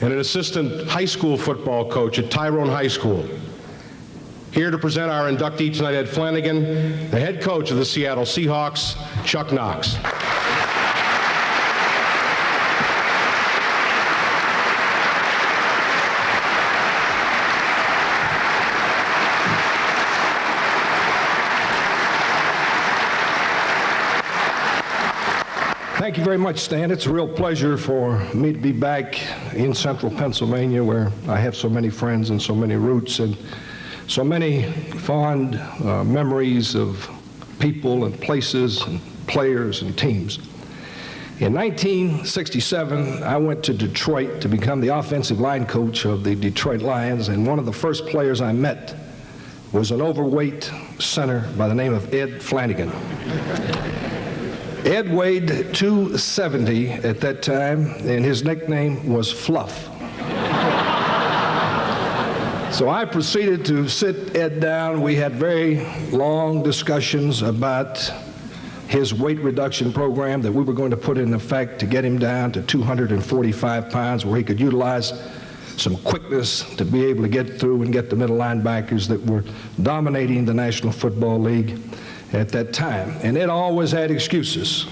and an assistant high school football coach at Tyrone High School. Here to present our inductee tonight, Ed Flanagan, the head coach of the Seattle Seahawks, Chuck Knox. Thank you very much, Stan. It's a real pleasure for me to be back in central Pennsylvania, where I have so many friends and so many roots and so many fond memories of people and places and players and teams. In 1967, I went to Detroit to become the offensive line coach of the Detroit Lions, and one of the first players I met was an overweight center by the name of Ed Flanagan. Ed weighed 270 at that time, and his nickname was Fluff. So I proceeded to sit Ed down. We had very long discussions about his weight reduction program that we were going to put in effect to get him down to 245 pounds, where he could utilize some quickness to be able to get through and get the middle linebackers that were dominating the National Football League at that time. And Ed always had excuses.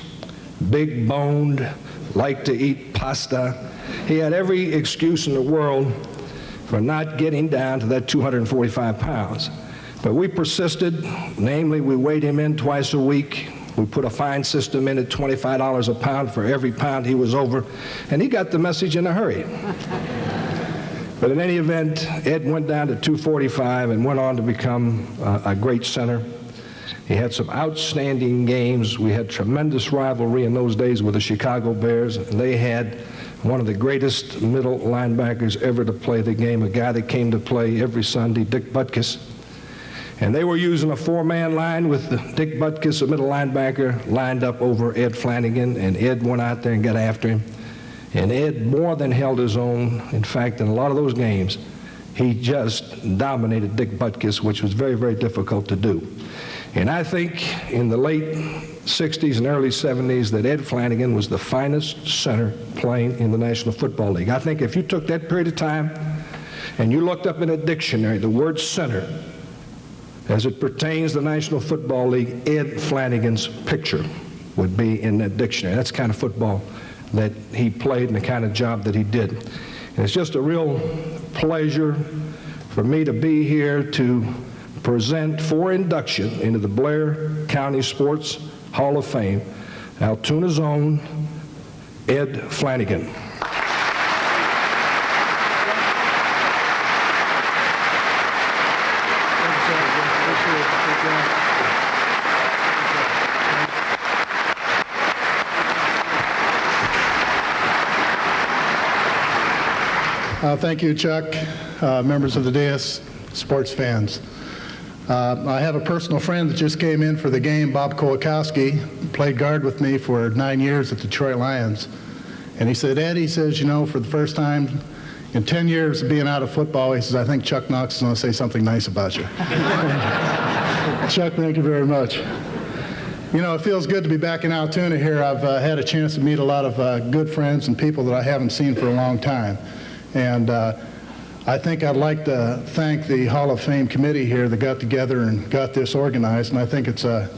Big boned, liked to eat pasta. He had every excuse in the world for not getting down to that 245 pounds. But we persisted. Namely, we weighed him in twice a week. We put a fine system in at $25 a pound for every pound he was over, and he got the message in a hurry. But in any event, Ed went down to 245 and went on to become a great center. He had some outstanding games. We had tremendous rivalry in those days with the Chicago Bears, and they had one of the greatest middle linebackers ever to play the game, a guy that came to play every Sunday, Dick Butkus. And they were using a four-man line with Dick Butkus, a middle linebacker, lined up over Ed Flanagan, and Ed went out there and got after him. And Ed more than held his own. In fact, in a lot of those games, he just dominated Dick Butkus, which was very, very difficult to do. And I think in the late 60s and early 70s that Ed Flanagan was the finest center playing in the National Football League. I think if you took that period of time and you looked up in a dictionary the word center as it pertains to the National Football League, Ed Flanagan's picture would be in that dictionary. That's the kind of football that he played and the kind of job that he did. And it's just a real pleasure for me to be here to present for induction into the Blair County Sports Hall of Fame, Altoona's own Ed Flanagan. Thank you, Chuck, members of the dais, sports fans. I have a personal friend that just came in for the game, Bob Kowakowski, played guard with me for 9 years at the Detroit Lions. And he said, Ed, he says, you know, for the first time in 10 years of being out of football, he says, I think Chuck Knox is going to say something nice about you. Chuck, thank you very much. You know, it feels good to be back in Altoona here. I've had a chance to meet a lot of good friends and people that I haven't seen for a long time. And I think I'd like to thank the Hall of Fame committee here that got together and got this organized. And I think it's a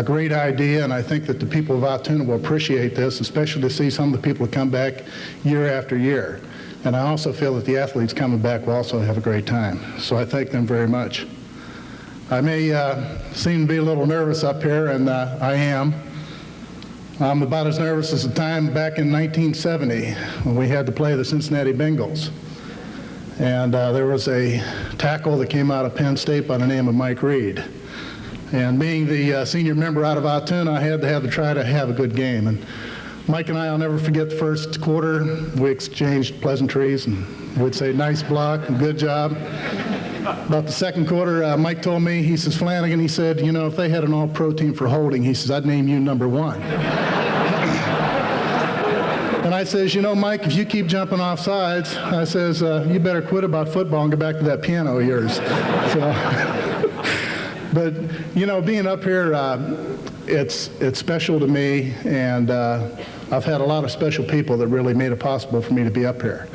great idea, and I think that the people of Altoona will appreciate this, especially to see some of the people that come back year after year. And I also feel that the athletes coming back will also have a great time. So I thank them very much. I may seem to be a little nervous up here, and I am. I'm about as nervous as the time back in 1970 when we had to play the Cincinnati Bengals. And there was a tackle that came out of Penn State by the name of Mike Reed. And being the senior member out of Altoona, I had to try to have a good game. And Mike and I'll never forget the first quarter. We exchanged pleasantries, and we'd say, nice block and good job. About the second quarter, Mike told me, he says, Flanagan, he said, you know, if they had an all-pro team for holding, he says, I'd name you number one. And I says, you know, Mike, if you keep jumping off sides, I says, you better quit about football and go back to that piano of yours. So, but, you know, being up here, it's special to me, and I've had a lot of special people that really made it possible for me to be up here.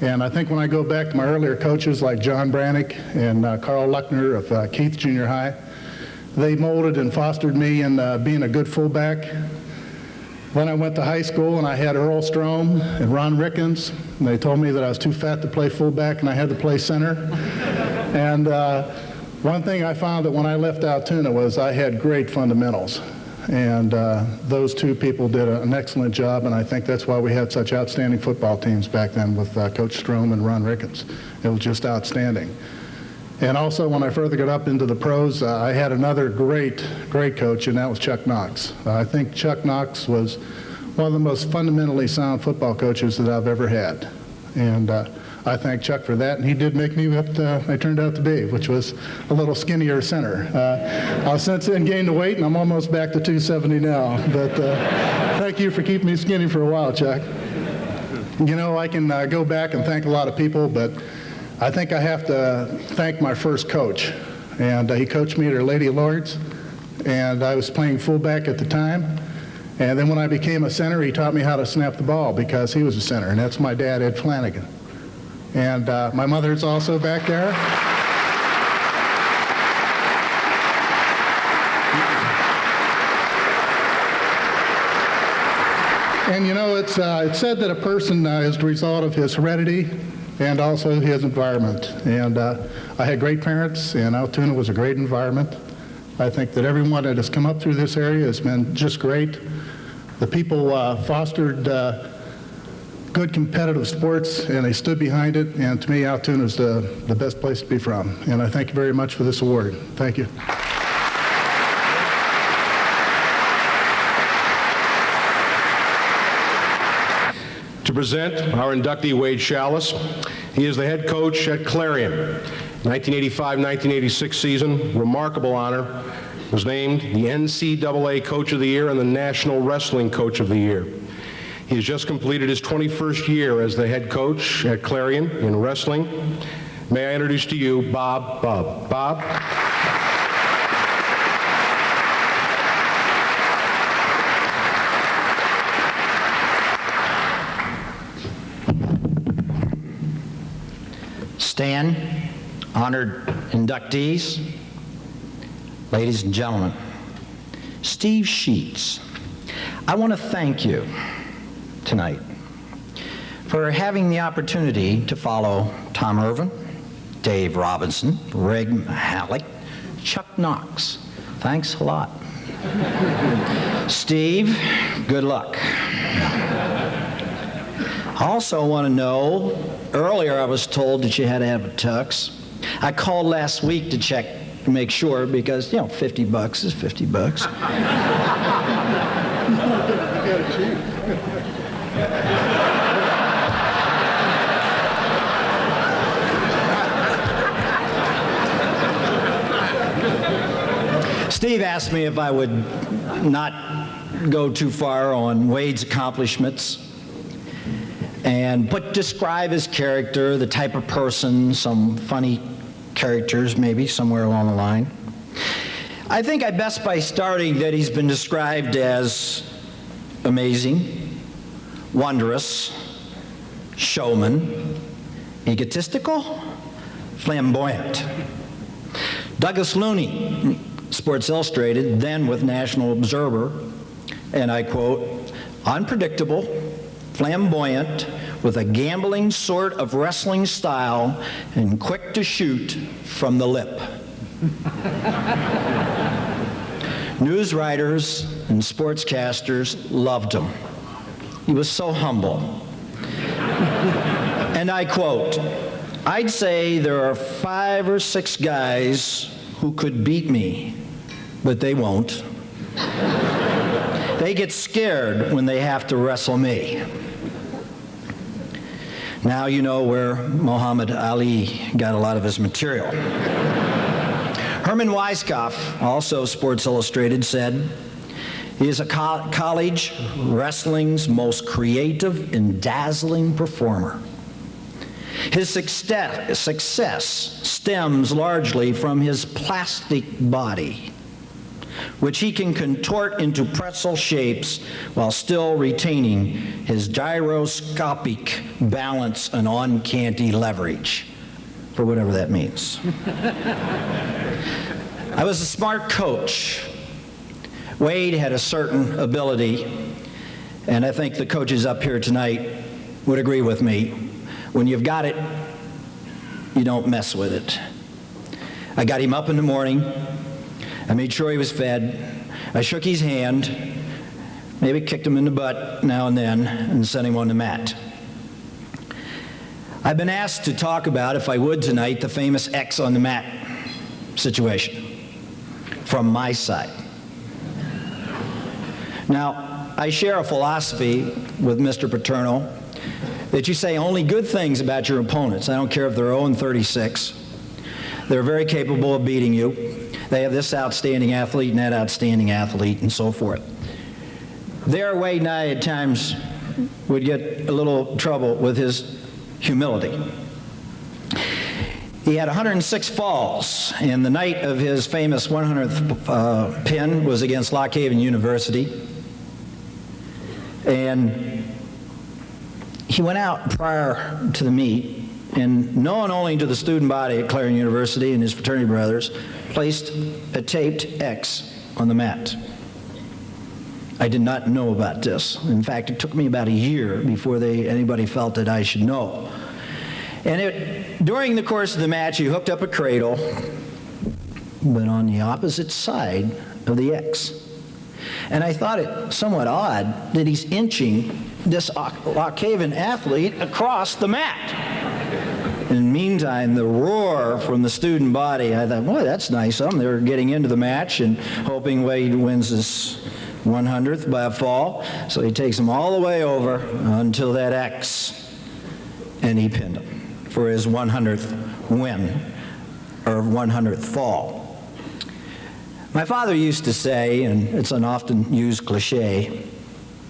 And I think when I go back to my earlier coaches like John Brannick and Carl Luckner of Keith Junior High, they molded and fostered me in being a good fullback. Then I went to high school and I had Earl Strom and Ron Rickens, and they told me that I was too fat to play fullback and I had to play center. And one thing I found that when I left Altoona was I had great fundamentals. And those two people did an excellent job, and I think that's why we had such outstanding football teams back then with Coach Strom and Ron Rickens. It was just outstanding. And also, when I further got up into the pros, I had another great coach, and that was Chuck Knox. I think Chuck Knox was one of the most fundamentally sound football coaches that I've ever had. And I thank Chuck for that, and he did make me what I turned out to be, which was a little skinnier center. I've since then gained the weight, and I'm almost back to 270 now. But thank you for keeping me skinny for a while, Chuck. You know, I can go back and thank a lot of people, but I think I have to thank my first coach. And he coached me at our Lady Lords, and I was playing fullback at the time. And then when I became a center, he taught me how to snap the ball because he was a center, and that's my dad, Ed Flanagan. And my mother's also back there. And you know, it's said that a person is the result of his heredity and also his environment. And I had great parents, and Altoona was a great environment. I think that everyone that has come up through this area has been just great. The people fostered good competitive sports, and they stood behind it. And to me, Altoona is the best place to be from. And I thank you very much for this award. Thank you. To present our inductee, Wade Chalice. He is the head coach at Clarion. 1985-1986 season, remarkable honor. Was named the NCAA Coach of the Year and the National Wrestling Coach of the Year. He has just completed his 21st year as the head coach at Clarion in wrestling. May I introduce to you Bob. Bob. Stan, honored inductees, ladies and gentlemen, Steve Sheets, I want to thank you tonight for having the opportunity to follow Tom Irvin, Dave Robinson, Reg Mahalik, Chuck Knox. Thanks a lot. Steve, good luck. I also want to know, earlier I was told that you had to have a tux. I called last week to check to make sure because, you know, $50 is $50. Steve asked me if I would not go too far on Wade's accomplishments but describe his character, the type of person, some funny characters maybe somewhere along the line. I think I best by starting that he's been described as amazing, wondrous, showman, egotistical, flamboyant. Douglas Looney, Sports Illustrated, then with National Observer, and I quote, unpredictable, flamboyant, with a gambling sort of wrestling style and quick to shoot from the lip. News writers and sportscasters loved him. He was so humble. And I quote, I'd say there are 5 or 6 guys who could beat me, but they won't. They get scared when they have to wrestle me. Now you know where Muhammad Ali got a lot of his material. Herman Weiskopf, also Sports Illustrated, said, he is a college wrestling's most creative and dazzling performer. His success stems largely from his plastic body, which he can contort into pretzel shapes while still retaining his gyroscopic balance and uncanny leverage, for whatever that means. I was a smart coach. Wade had a certain ability, and I think the coaches up here tonight would agree with me. When you've got it, you don't mess with it. I got him up in the morning. I made sure he was fed. I shook his hand, maybe kicked him in the butt now and then, and sent him on the mat. I've been asked to talk about, if I would tonight, the famous X on the mat situation from my side. Now, I share a philosophy with Mr. Paterno that you say only good things about your opponents. I don't care if they're 0-36. They're very capable of beating you. They have this outstanding athlete and that outstanding athlete and so forth. There, Wade and I at times would get a little trouble with his humility. He had 106 falls, and the night of his famous 100th pin was against Lock Haven University. And he went out prior to the meet, and known only to the student body at Clarion University and his fraternity brothers, placed a taped X on the mat. I did not know about this. In fact, it took me about a year before anybody felt that I should know. And during the course of the match, he hooked up a cradle, but on the opposite side of the X. And I thought it somewhat odd that he's inching this Lock Haven athlete across the mat. In the meantime, the roar from the student body, I thought, boy, that's nice of them. They're getting into the match and hoping Wade wins this 100th by a fall. So he takes him all the way over until that X, and he pinned him for his 100th win, or 100th fall. My father used to say, and it's an often used cliche,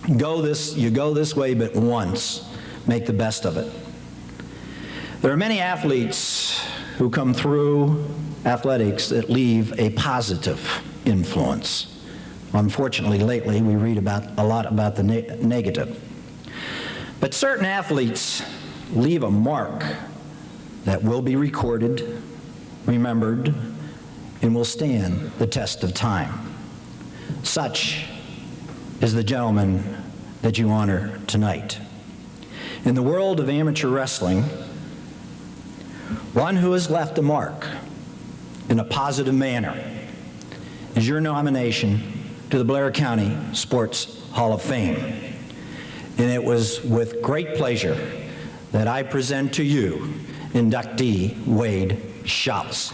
you go this way but once, make the best of it. There are many athletes who come through athletics that leave a positive influence. Unfortunately, lately we read a lot about the negative. But certain athletes leave a mark that will be recorded, remembered, and will stand the test of time. Such is the gentleman that you honor tonight. In the world of amateur wrestling, one who has left a mark in a positive manner is your nomination to the Blair County Sports Hall of Fame. And it was with great pleasure that I present to you inductee Wade Schatz.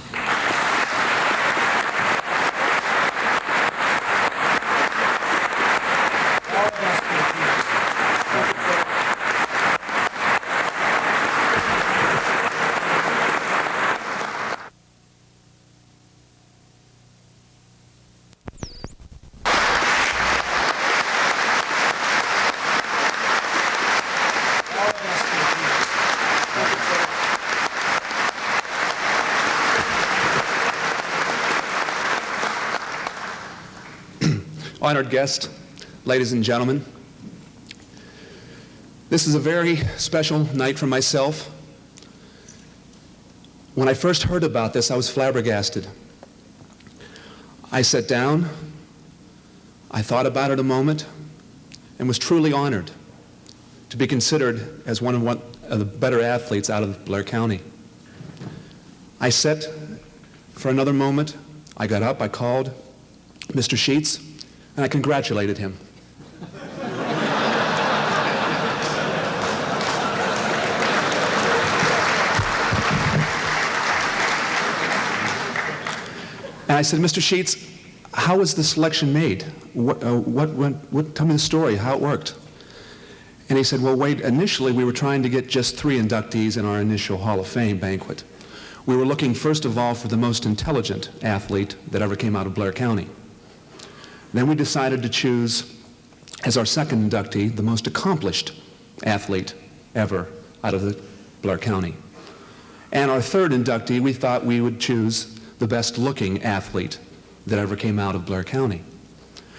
Honored guests, ladies and gentlemen, this is a very special night for myself. When I first heard about this, I was flabbergasted. I sat down, I thought about it a moment, and was truly honored to be considered as one of the better athletes out of Blair County. I sat for another moment, I got up, I called Mr. Sheets, and I congratulated him. And I said, Mr. Sheets, how was the selection made? Tell me the story, how it worked. And he said, well, Wade, initially we were trying to get just 3 inductees in our initial Hall of Fame banquet. We were looking, first of all, for the most intelligent athlete that ever came out of Blair County. Then we decided to choose, as our second inductee, the most accomplished athlete ever out of the Blair County. And our third inductee, we thought we would choose the best-looking athlete that ever came out of Blair County.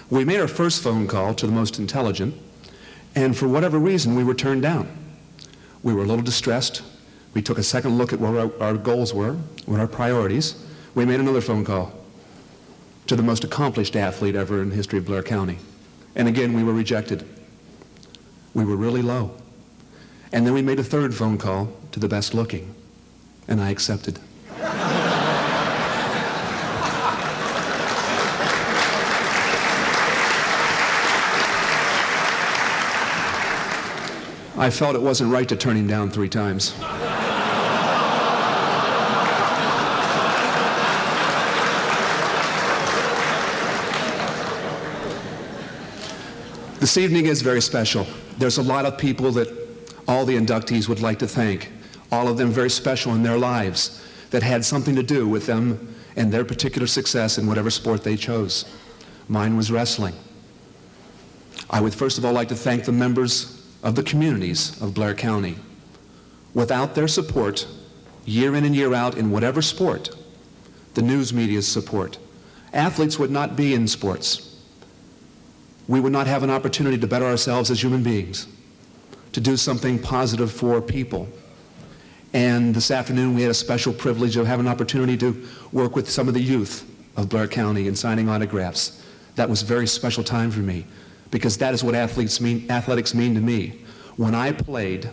We made our first phone call to the most intelligent, and for whatever reason, we were turned down. We were a little distressed. We took a second look at what our goals were, what our priorities. We made another phone call to the most accomplished athlete ever in the history of Blair County. And again, we were rejected. We were really low. And then we made a third phone call to the best looking, and I accepted. I felt it wasn't right to turn him down 3 times. This evening is very special. There's a lot of people that all the inductees would like to thank, all of them very special in their lives, that had something to do with them and their particular success in whatever sport they chose. Mine was wrestling. I would first of all like to thank the members of the communities of Blair County. Without their support, year in and year out in whatever sport, the news media's support. Athletes would not be in sports. We would not have an opportunity to better ourselves as human beings, to do something positive for people. And this afternoon we had a special privilege of having an opportunity to work with some of the youth of Blair County in signing autographs. That was a very special time for me, because that is what athletics mean to me. When I played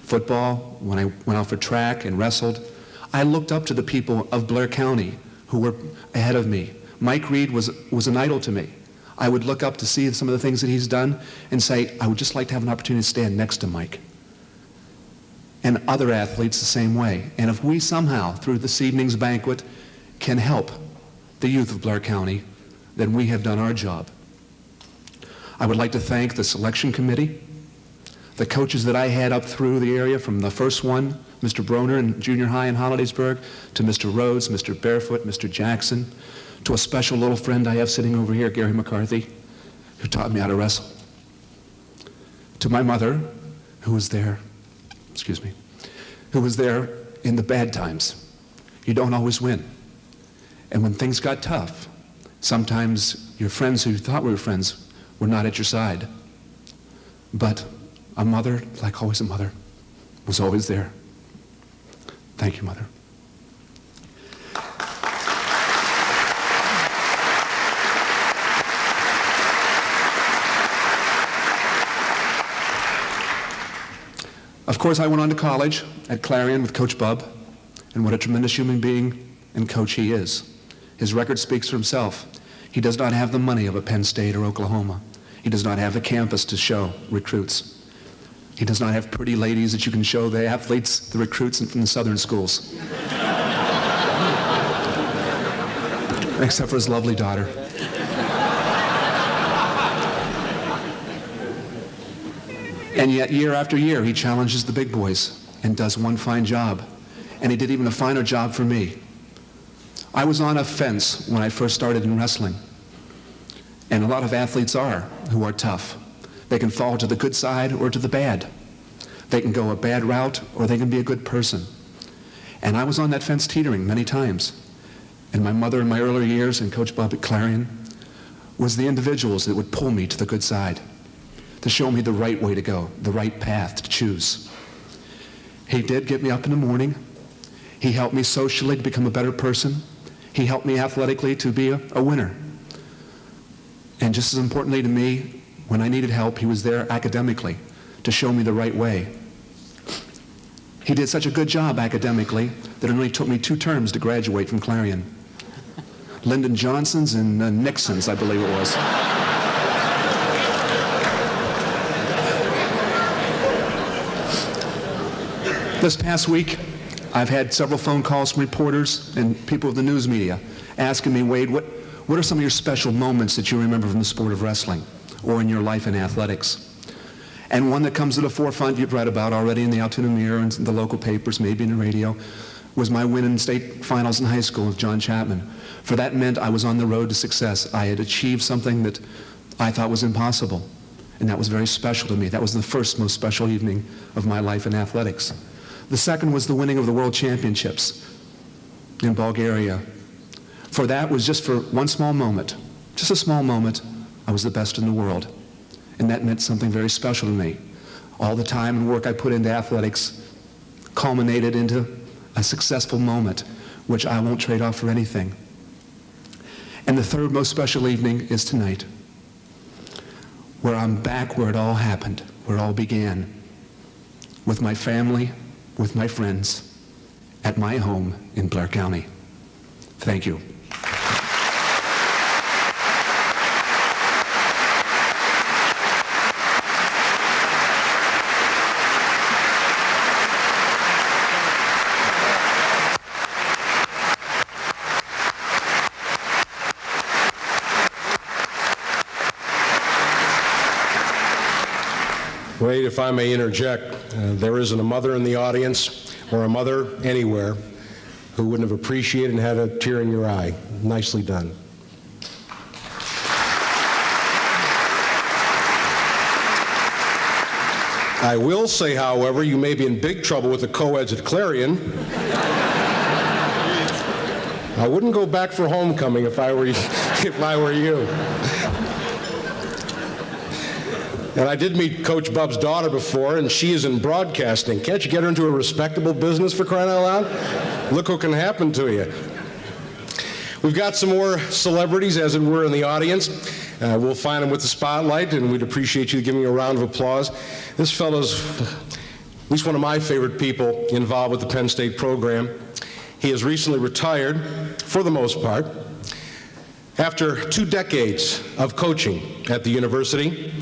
football, when I went out for track and wrestled, I looked up to the people of Blair County who were ahead of me. Mike Reed was an idol to me. I would look up to see some of the things that he's done and say, I would just like to have an opportunity to stand next to Mike. And other athletes the same way. And if we somehow, through this evening's banquet, can help the youth of Blair County, then we have done our job. I would like to thank the selection committee, the coaches that I had up through the area, from the first one, Mr. Broner in junior high in Hollidaysburg, to Mr. Rhodes, Mr. Barefoot, Mr. Jackson, to a special little friend I have sitting over here, Gary McCarthy, who taught me how to wrestle. To my mother, who was there, who was there in the bad times. You don't always win. And when things got tough, sometimes your friends who you thought were friends were not at your side. But a mother, like always a mother, was always there. Thank you, Mother. Of course, I went on to college at Clarion with Coach Bub, and what a tremendous human being and coach he is. His record speaks for himself. He does not have the money of a Penn State or Oklahoma. He does not have a campus to show recruits. He does not have pretty ladies that you can show the athletes, the recruits from the southern schools. Except for his lovely daughter. And yet, year after year, he challenges the big boys and does one fine job. And he did even a finer job for me. I was on a fence when I first started in wrestling. And a lot of athletes are, who are tough. They can fall to the good side or to the bad. They can go a bad route or they can be a good person. And I was on that fence teetering many times. And my mother in my earlier years and Coach Bob at Clarion was the individuals that would pull me to the good side, to show me the right way to go, the right path to choose. He did get me up in the morning. He helped me socially to become a better person. He helped me athletically to be a winner. And just as importantly to me, when I needed help, he was there academically to show me the right way. He did such a good job academically that it only took me 2 terms to graduate from Clarion. Lyndon Johnson's and Nixon's, I believe it was. This past week, I've had several phone calls from reporters and people of the news media asking me, Wade, what are some of your special moments that you remember from the sport of wrestling or in your life in athletics? And one that comes to the forefront, you've read about already in the Altoona Mirror and the local papers, maybe in the radio, was my win in state finals in high school with John Chapman. For that meant I was on the road to success. I had achieved something that I thought was impossible. And that was very special to me. That was the first most special evening of my life in athletics. The second was the winning of the World Championships in Bulgaria. For that was just for one small moment, just a small moment, I was the best in the world. And that meant something very special to me. All the time and work I put into athletics culminated into a successful moment, which I won't trade off for anything. And the third most special evening is tonight, where I'm back where it all happened, where it all began, with my family, with my friends, at my home in Blair County. Thank you. Wade, if I may interject, there isn't a mother in the audience or a mother anywhere who wouldn't have appreciated and had a tear in your eye. Nicely done. I will say, however, you may be in big trouble with the co-eds at Clarion. I wouldn't go back for homecoming if I were you. And I did meet Coach Bub's daughter before, and she is in broadcasting. Can't you get her into a respectable business, for crying out loud? Look what can happen to you. We've got some more celebrities, as it were, in the audience. We'll find them with the spotlight, and we'd appreciate you giving a round of applause. This fellow's at least one of my favorite people involved with the Penn State program. He has recently retired, for the most part, after 2 decades of coaching at the university.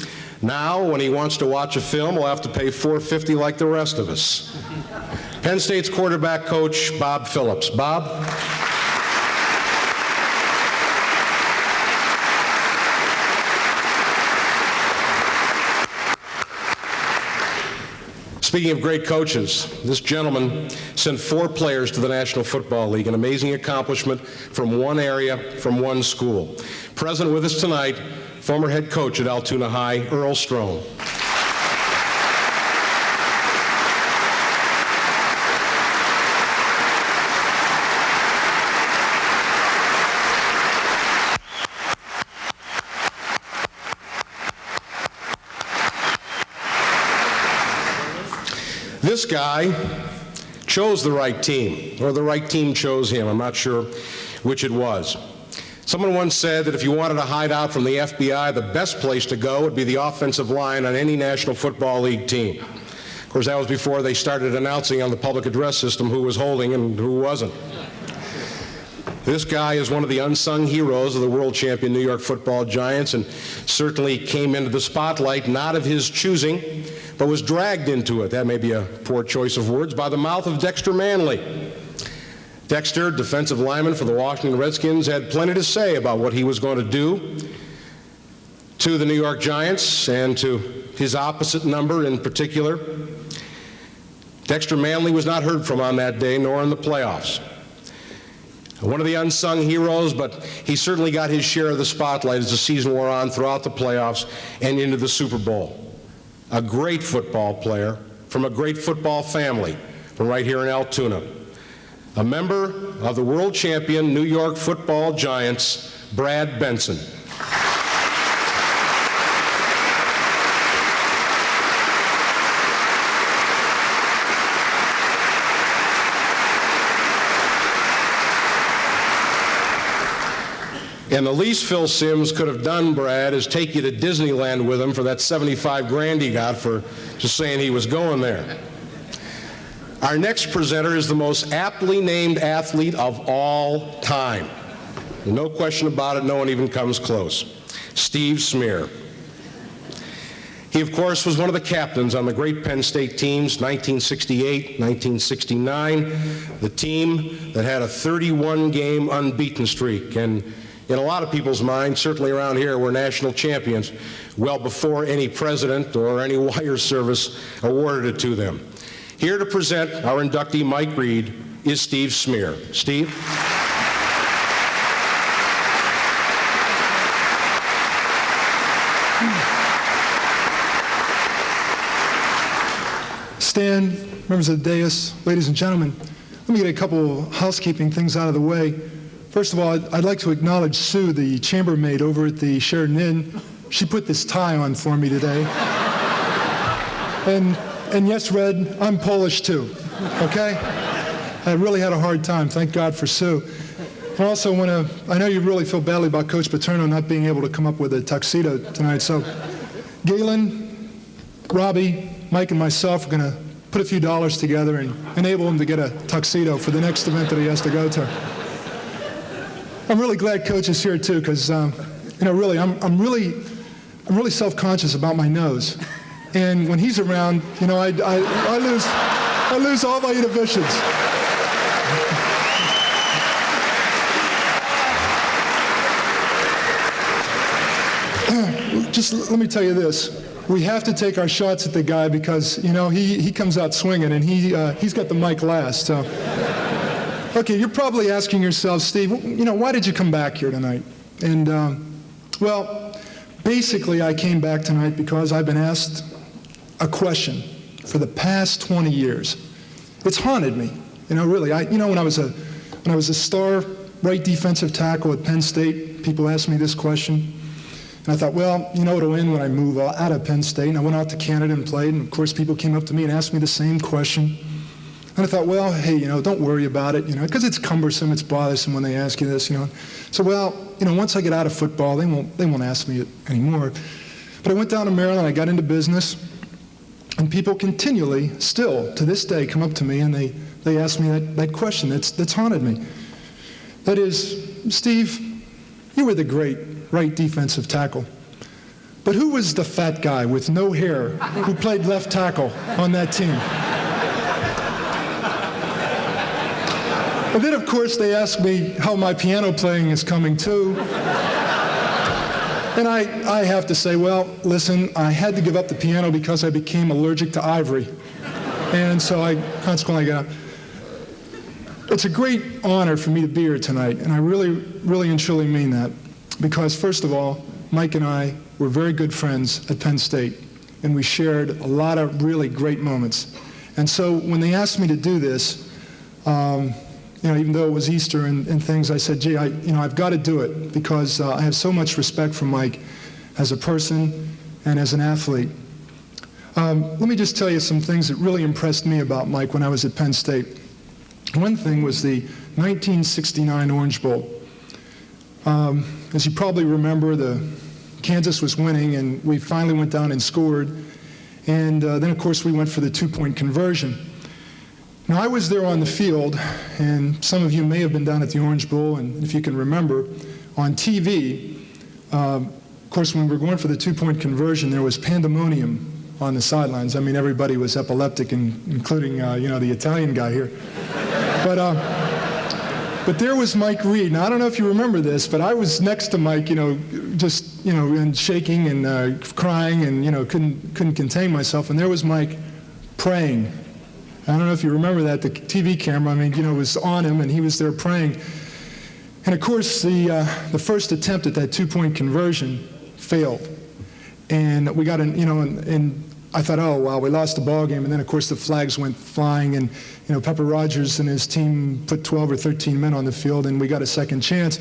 Now, when he wants to watch a film, we'll have to pay $4.50 like the rest of us. Penn State's quarterback coach, Bob Phillips. Bob? Speaking of great coaches, this gentleman sent 4 players to the National Football League, an amazing accomplishment from one area, from one school. Present with us tonight, former head coach at Altoona High, Earl Strome. This guy chose the right team, or the right team chose him. I'm not sure which it was. Someone once said that if you wanted to hide out from the FBI, the best place to go would be the offensive line on any National Football League team. Of course, that was before they started announcing on the public address system who was holding and who wasn't. This guy is one of the unsung heroes of the world champion New York Football Giants, and certainly came into the spotlight not of his choosing, but was dragged into it, that may be a poor choice of words, by the mouth of Dexter Manley. Dexter, defensive lineman for the Washington Redskins, had plenty to say about what he was going to do to the New York Giants and to his opposite number in particular. Dexter Manley was not heard from on that day, nor in the playoffs. One of the unsung heroes, but he certainly got his share of the spotlight as the season wore on throughout the playoffs and into the Super Bowl. A great football player from a great football family from right here in Altoona. A member of the world champion New York Football Giants, Brad Benson. And the least Phil Simms could have done, Brad, is take you to Disneyland with him for that $75,000 he got for just saying he was going there. Our next presenter is the most aptly named athlete of all time. No question about it, no one even comes close. Steve Smear. He, of course, was one of the captains on the great Penn State teams, 1968, 1969, the team that had a 31-game unbeaten streak, and in a lot of people's minds, certainly around here, were national champions well before any president or any wire service awarded it to them. Here to present our inductee, Mike Reed, is Steve Smear. Steve? Stan, members of the dais, ladies and gentlemen, let me get a couple housekeeping things out of the way. First of all, I'd like to acknowledge Sue, the chambermaid over at the Sheridan Inn. She put this tie on for me today. And yes, Red, I'm Polish too, okay? I really had a hard time. Thank God for Sue. I also want to, I know you really feel badly about Coach Paterno not being able to come up with a tuxedo tonight, so Galen, Robbie, Mike, and myself are going to put a few dollars together and enable him to get a tuxedo for the next event that he has to go to. I'm really glad Coach is here too, because really, I'm really self-conscious about my nose, and when he's around, I lose all my inhibitions. Just let me tell you this: we have to take our shots at the guy because he comes out swinging, and he's got the mic last. So. Okay, you're probably asking yourself, Steve, why did you come back here tonight? And, well, basically I came back tonight because I've been asked a question for the past 20 years. It's haunted me, really. When I was a star right defensive tackle at Penn State, people asked me this question. And I thought, well, it'll end when I move out of Penn State. And I went out to Canada and played, and of course people came up to me and asked me the same question. And I thought, well, hey, don't worry about it, because it's cumbersome, it's bothersome when they ask you this, So, well, once I get out of football, they won't ask me it anymore. But I went down to Maryland, I got into business, and people continually, still, to this day, come up to me and they ask me that question that's haunted me. That is, Steve, you were the great right defensive tackle. But who was the fat guy with no hair who played left tackle on that team? And then, of course, they ask me how my piano playing is coming, too. And I have to say, well, listen, I had to give up the piano because I became allergic to ivory. And so I consequently got up. It's a great honor for me to be here tonight, and I really, really and truly mean that. Because, first of all, Mike and I were very good friends at Penn State, and we shared a lot of really great moments. And so when they asked me to do this, even though it was Easter and things, I said, gee, I've got to do it because I have so much respect for Mike as a person and as an athlete. Let me just tell you some things that really impressed me about Mike when I was at Penn State. One thing was the 1969 Orange Bowl. As you probably remember, Kansas was winning, and we finally went down and scored. And then, of course, we went for the two-point conversion. Now, I was there on the field, and some of you may have been down at the Orange Bowl, and if you can remember, on TV, of course, when we were going for the two-point conversion, there was pandemonium on the sidelines. I mean, everybody was epileptic, including, the Italian guy here. But there was Mike Reed. Now, I don't know if you remember this, but I was next to Mike, and shaking and crying and, couldn't contain myself. And there was Mike praying. I don't know if you remember that. The TV camera, was on him, and he was there praying. And, of course, the first attempt at that two-point conversion failed. And we got and I thought, oh, wow, we lost the ball game. And then, of course, the flags went flying, and, Pepper Rogers and his team put 12 or 13 men on the field, and we got a second chance.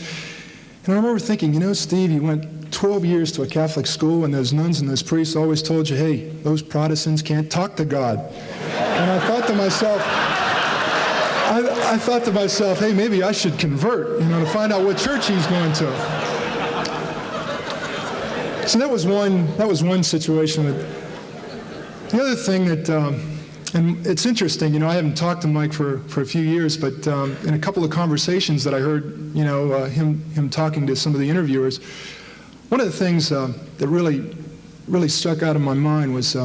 And I remember thinking, Steve, you went 12 years to a Catholic school, and those nuns and those priests always told you, hey, those Protestants can't talk to God. And I thought to myself, hey, maybe I should convert, to find out what church he's going to. So that was one situation. The other thing that, and it's interesting, I haven't talked to Mike for a few years, but in a couple of conversations that I heard, him talking to some of the interviewers, one of the things that really stuck out in my mind was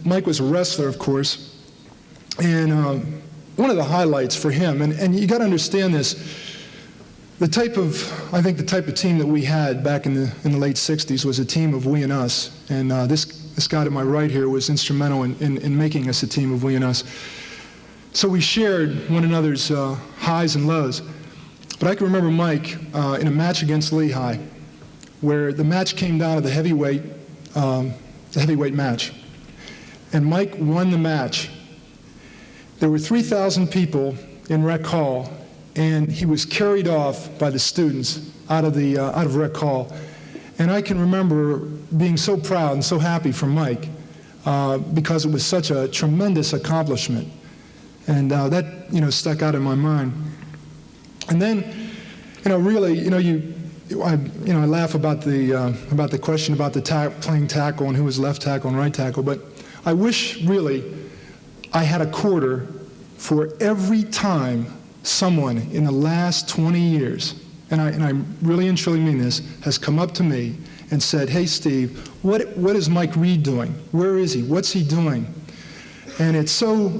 Mike was a wrestler, of course, and one of the highlights for him, and you got to understand this, the type of team that we had back in the late 60s was a team of we and us, and this guy to my right here was instrumental in making us a team of we and us. So we shared one another's highs and lows. But I can remember Mike in a match against Lehigh, where the match came down to the heavyweight match. And Mike won the match. There were 3,000 people in Rec Hall, and he was carried off by the students out of Rec Hall. And I can remember being so proud and so happy for Mike because it was such a tremendous accomplishment. And that, stuck out in my mind. And then, I laugh about the question about the playing tackle and who was left tackle and right tackle, but I wish really I had a quarter for every time someone in the last 20 years, and I really and truly mean this, has come up to me and said, hey, Steve, what is Mike Reed doing? Where is he? What's he doing? And it's so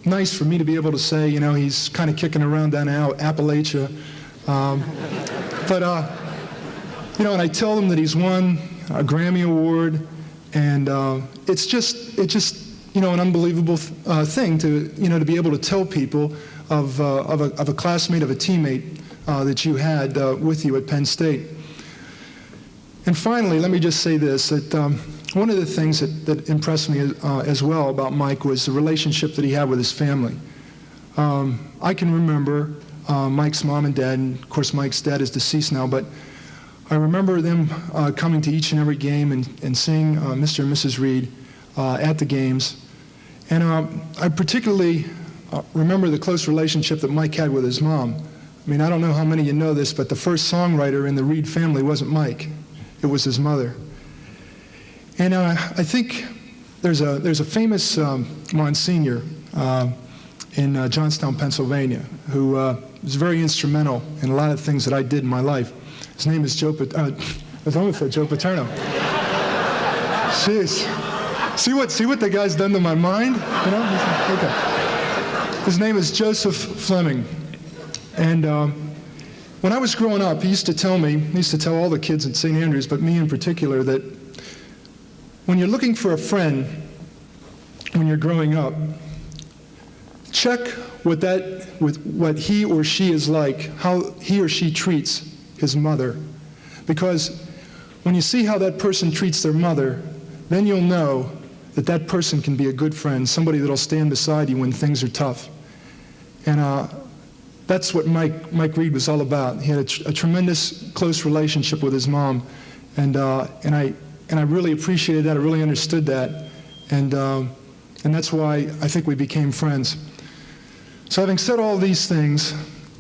nice for me to be able to say, he's kind of kicking around down Appalachia. And I tell him that he's won a Grammy Award, and it's just an unbelievable thing to be able to tell people of a classmate, of a teammate that you had with you at Penn State. And finally, let me just say this, that one of the things that impressed me as well about Mike was the relationship that he had with his family. I can remember Mike's mom and dad, and of course Mike's dad is deceased now, but I remember them coming to each and every game and seeing Mr. and Mrs. Reed at the games. And I particularly remember the close relationship that Mike had with his mom. I mean, I don't know how many of you know this, but the first songwriter in the Reed family wasn't Mike. It was his mother. And I think there's a famous Monsignor in Johnstown, Pennsylvania, who was very instrumental in a lot of things that I did in my life. His name is Joe Paterno. Jeez. See what the guy's done to my mind? You know? Okay. His name is Joseph Fleming. And when I was growing up, he used to tell all the kids at St. Andrews, but me in particular, that when you're looking for a friend, when you're growing up, check with what he or she is like, how he or she treats his mother. Because when you see how that person treats their mother, then you'll know that that person can be a good friend, somebody that'll stand beside you when things are tough. And that's what Mike Reed was all about. He had a tremendous close relationship with his mom, and I really appreciated that. I really understood that, and that's why I think we became friends. So having said all these things,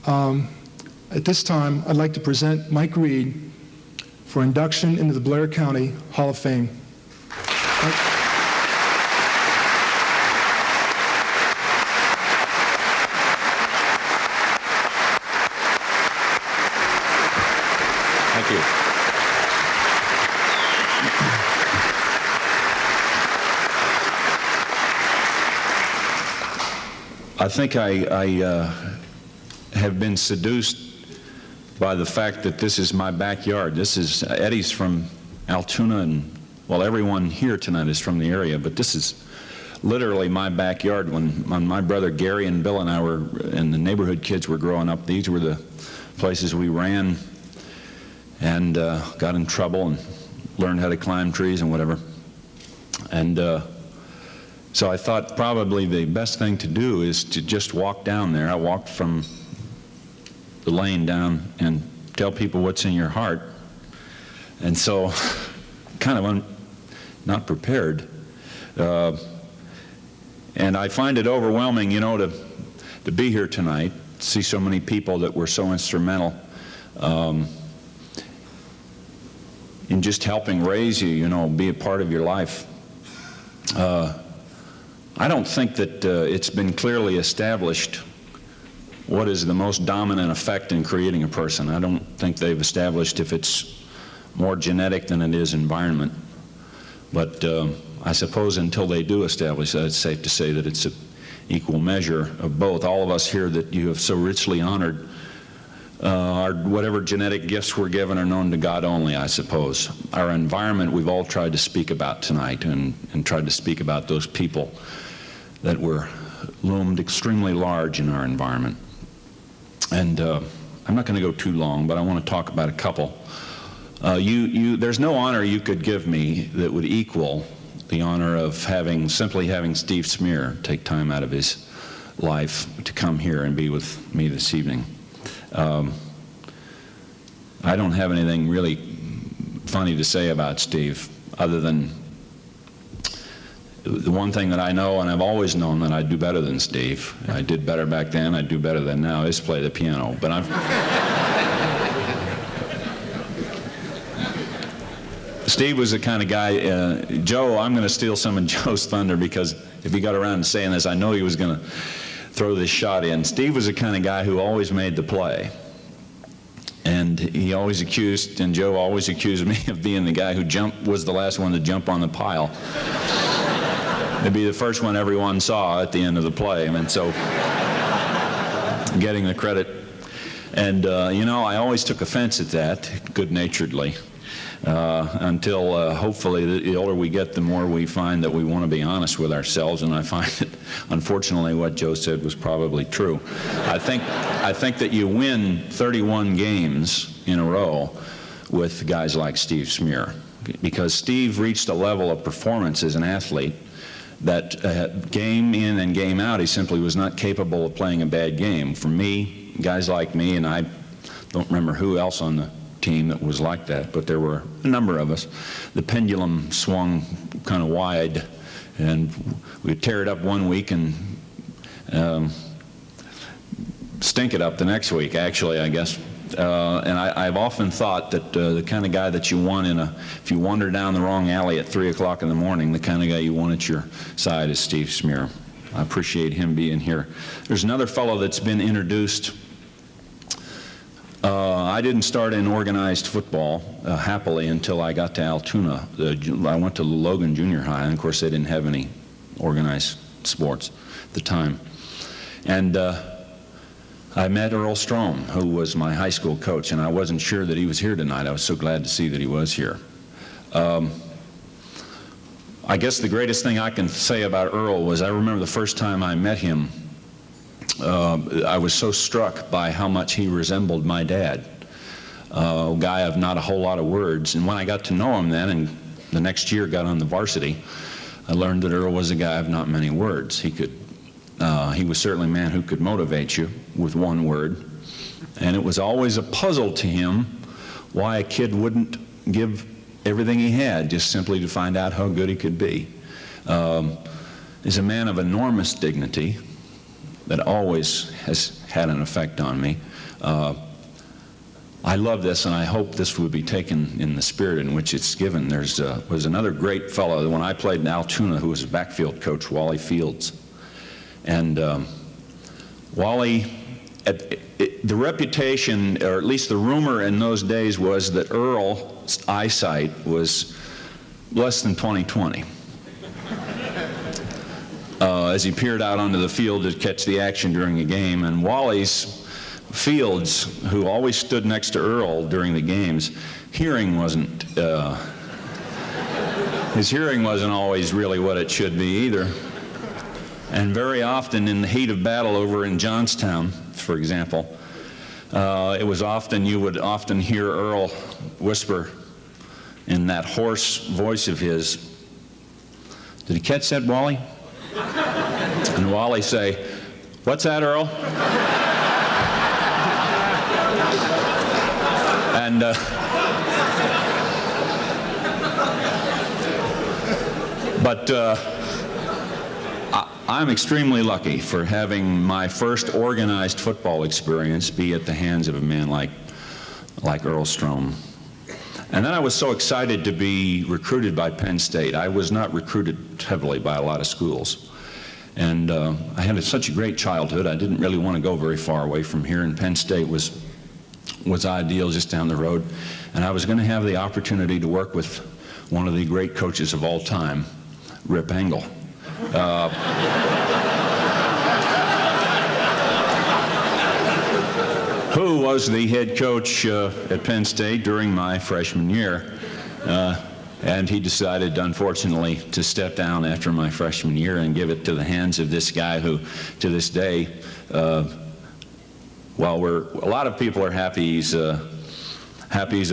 at this time I'd like to present Mike Reed for induction into the Blair County Hall of Fame. Thank you. I think I have been seduced by the fact that this is my backyard. This is Eddie's from Altoona, and well, everyone here tonight is from the area, but this is literally my backyard. When my brother Gary and Bill and I were, and the neighborhood kids were growing up, these were the places we ran and got in trouble and learned how to climb trees and whatever. And so I thought probably the best thing to do is to just walk down there. I walked from the lane down and tell people what's in your heart. And so kind of not prepared. And I find it overwhelming, you know, to be here tonight, see so many people that were so instrumental in just helping raise you, you know, be a part of your life. I don't think that it's been clearly established what is the most dominant effect in creating a person. I don't think they've established if it's more genetic than it is environment. But I suppose until they do establish that, it's safe to say that it's an equal measure of both. All of us here that you have so richly honored, whatever genetic gifts we're given are known to God only, I suppose. Our environment we've all tried to speak about tonight, and tried to speak about those people that were loomed extremely large in our environment. And I'm not going to go too long, but I want to talk about a couple. There's no honor you could give me that would equal the honor of simply having Steve Smear take time out of his life to come here and be with me this evening. I don't have anything really funny to say about Steve, other than the one thing that I know, and I've always known, that I do better than Steve. I did better back then, I do better than now, is play the piano. But Steve was the kind of guy, Joe, I'm going to steal some of Joe's thunder, because if he got around to saying this, I know he was going to throw this shot in. Steve was the kind of guy who always made the play. And he always accused, and Joe always accused me of being the guy who was the last one to jump on the pile. To be the first one everyone saw at the end of the play. I mean, so getting the credit. And, you know, I always took offense at that, good-naturedly, until hopefully the older we get, the more we find that we want to be honest with ourselves. And I find that, unfortunately, what Joe said was probably true. I think that you win 31 games in a row with guys like Steve Smear. because Steve reached a level of performance as an athlete that game in and game out, he simply was not capable of playing a bad game. For me, guys like me, and I don't remember who else on the team that was like that, but there were a number of us, the pendulum swung kind of wide, and we'd tear it up one week and stink it up the next week, actually, I guess. And I've often thought that the kind of guy that you want if you wander down the wrong alley at 3 o'clock in the morning, the kind of guy you want at your side is Steve Smear. I appreciate him being here. There's another fellow that's been introduced. I didn't start in organized football happily until I got to Altoona. I went to Logan Junior High, and of course they didn't have any organized sports at the time. And I met Earl Strom, who was my high school coach, and I wasn't sure that he was here tonight. I was so glad to see that he was here. I guess the greatest thing I can say about Earl was I remember the first time I met him, I was so struck by how much he resembled my dad, a guy of not a whole lot of words. And when I got to know him then, and the next year got on the varsity, I learned that Earl was a guy of not many words. He was certainly a man who could motivate you with one word, and it was always a puzzle to him why a kid wouldn't give everything he had just simply to find out how good he could be. He's a man of enormous dignity that always has had an effect on me. I love this, and I hope this would be taken in the spirit in which it's given. There was another great fellow when I played in Altoona who was a backfield coach, Wally Fields. And Wally, the reputation, or at least the rumor in those days, was that Earl's eyesight was less than 20/20. As he peered out onto the field to catch the action during a game, and Fields, who always stood next to Earl during the games, hearing wasn't, his hearing wasn't always really what it should be either. And very often in the heat of battle over in Johnstown, for example, you would often hear Earl whisper in that hoarse voice of his, "Did he catch that, Wally?" And Wally say, "What's that, Earl?" And I'm extremely lucky for having my first organized football experience be at the hands of a man like Earl Strom. And then I was so excited to be recruited by Penn State. I was not recruited heavily by a lot of schools. And I had such a great childhood. I didn't really want to go very far away from here, and Penn State was ideal, just down the road. And I was going to have the opportunity to work with one of the great coaches of all time, Rip Engel. Who was the head coach at Penn State during my freshman year. And he decided, unfortunately, to step down after my freshman year and give it to the hands of this guy who, to this day, while a lot of people are happy he's a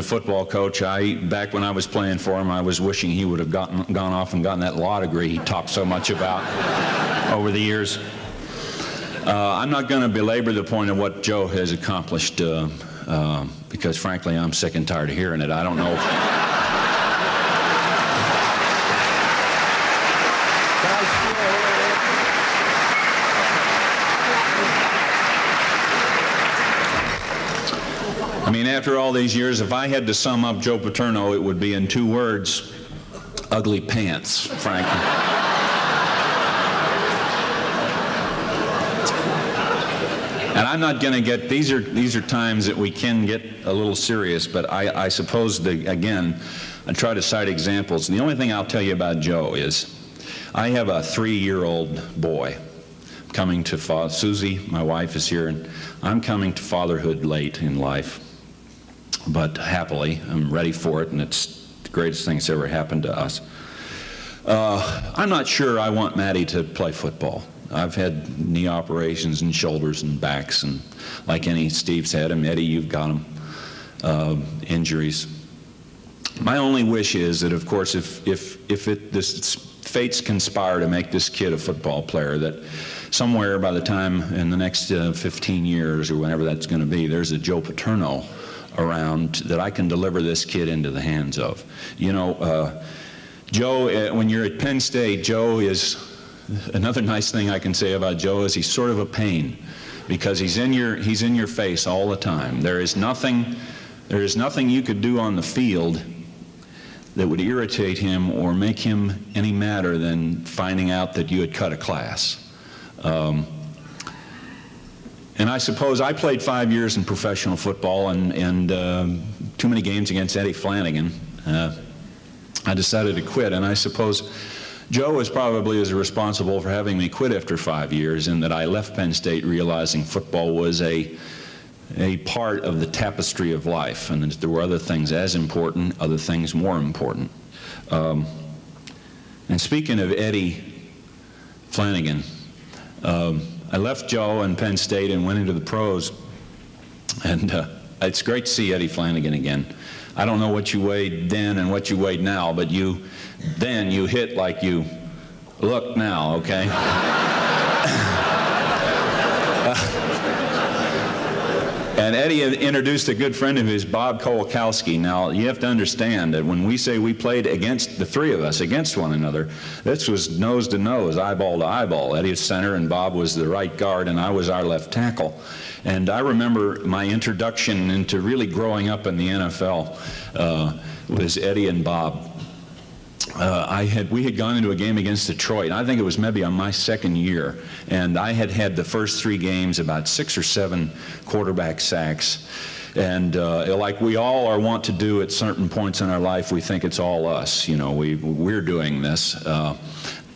football coach, back when I was playing for him, I was wishing he would have gone off and gotten that law degree he talked so much about over the years. I'm not going to belabor the point of what Joe has accomplished because, frankly, I'm sick and tired of hearing it. I don't know. I mean, after all these years, if I had to sum up Joe Paterno, it would be in 2 words: ugly pants, frankly. And I'm not going to get, these are times that we can get a little serious, but I suppose, again, I try to cite examples. And the only thing I'll tell you about Joe is I have a 3-year-old boy coming to Susie, my wife, is here, and I'm coming to fatherhood late in life. But happily, I'm ready for it, and it's the greatest thing that's ever happened to us. I'm not sure I want Maddie to play football. I've had knee operations and shoulders and backs, and like Steve's had them. Eddie, you've got them, injuries. My only wish is that, of course, if this fates conspire to make this kid a football player, that somewhere by the time in the next 15 years or whenever that's going to be, there's a Joe Paterno around that I can deliver this kid into the hands of. You know, Joe, when you're at Penn State, Joe is, another nice thing I can say about Joe is he's sort of a pain, because he's in your face all the time. There is nothing you could do on the field that would irritate him or make him any madder than finding out that you had cut a class. And I suppose I played 5 years in professional football, and too many games against Eddie Flanagan. I decided to quit, and I suppose Joe was probably as responsible for having me quit after 5 years, in that I left Penn State realizing football was a part of the tapestry of life, and that there were other things as important, other things more important. And speaking of Eddie Flanagan, I left Joe and Penn State and went into the pros, and it's great to see Eddie Flanagan again. I don't know what you weighed then and what you weighed now, but then you hit like you look now, okay? And Eddie introduced a good friend of his, Bob Kolakowski. Now, you have to understand that when we say we played against, the three of us, against one another, this was nose to nose, eyeball to eyeball. Eddie was center, and Bob was the right guard, and I was our left tackle. And I remember my introduction into really growing up in the NFL was Eddie and Bob. We had gone into a game against Detroit. I think it was maybe on my second year, and I had had the first 3 games about 6 or 7 quarterback sacks. And like we all are wont to do at certain points in our life, we think it's all us. You know, we're doing this.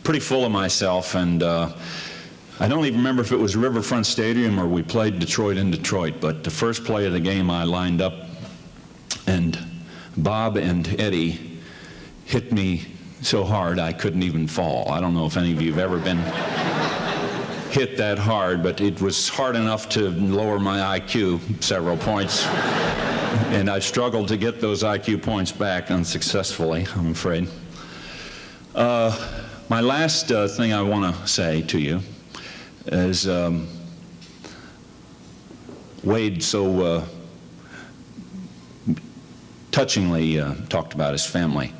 Pretty full of myself, and I don't even remember if it was Riverfront Stadium or we played Detroit in Detroit, but the first play of the game I lined up, and Bob and Eddie hit me so hard I couldn't even fall. I don't know if any of you have ever been hit that hard, but it was hard enough to lower my IQ several points. And I've struggled to get those IQ points back unsuccessfully, I'm afraid. My last thing I want to say to you is Wade so touchingly talked about his family.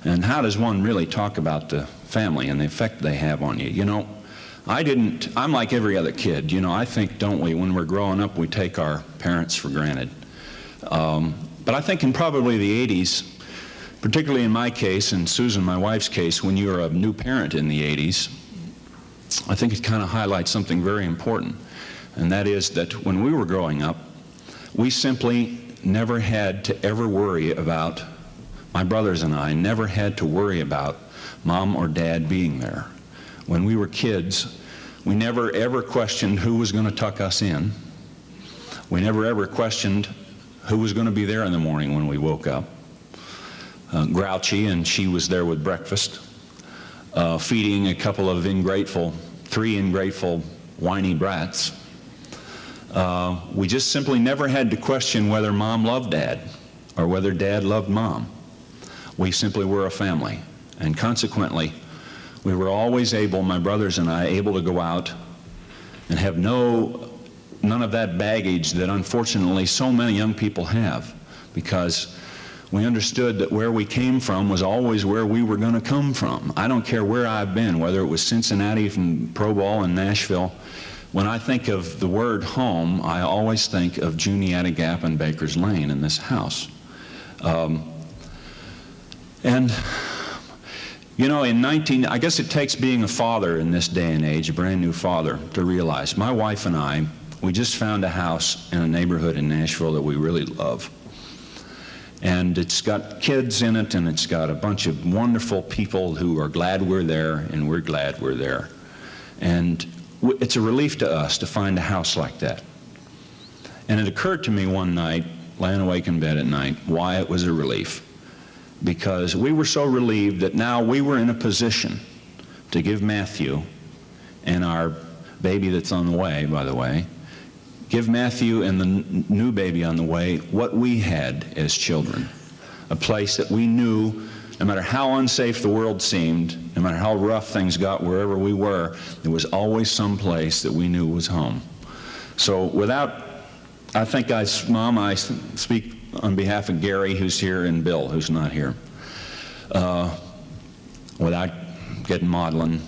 And how does one really talk about the family and the effect they have on you? You know, I'm like every other kid. You know, I think, don't we, when we're growing up, we take our parents for granted. But I think in probably the 80s, particularly in my case, and Susan, my wife's case, when you're a new parent in the 80s, I think it kind of highlights something very important. And that is that when we were growing up, we simply never had to ever worry about, my brothers and I never had to worry about mom or dad being there. When we were kids, we never ever questioned who was going to tuck us in. We never ever questioned who was going to be there in the morning when we woke up. Grouchy, and she was there with breakfast, feeding a couple of 3 ingrateful, whiny brats. We just simply never had to question whether mom loved dad or whether dad loved mom. We simply were a family, and consequently, we were always able, my brothers and I, able to go out and have none of that baggage that unfortunately so many young people have, because we understood that where we came from was always where we were going to come from. I don't care where I've been, whether it was Cincinnati from Pro Bowl in Nashville. When I think of the word home, I always think of Juniata Gap and Baker's Lane in this house. And, you know, I guess it takes being a father in this day and age, a brand new father, to realize. My wife and I, we just found a house in a neighborhood in Nashville that we really love. And it's got kids in it, and it's got a bunch of wonderful people who are glad we're there, and we're glad we're there. And it's a relief to us to find a house like that. And it occurred to me one night, laying awake in bed at night, why it was a relief. Because we were so relieved that now we were in a position to give Matthew, and our baby that's on the way, by the way, give Matthew and the new baby on the way what we had as children. a place that we knew, no matter how unsafe the world seemed, no matter how rough things got wherever we were, there was always some place that we knew was home. So I think Mom, I speak on behalf of Gary, who's here, and Bill, who's not here. Without getting maudlin,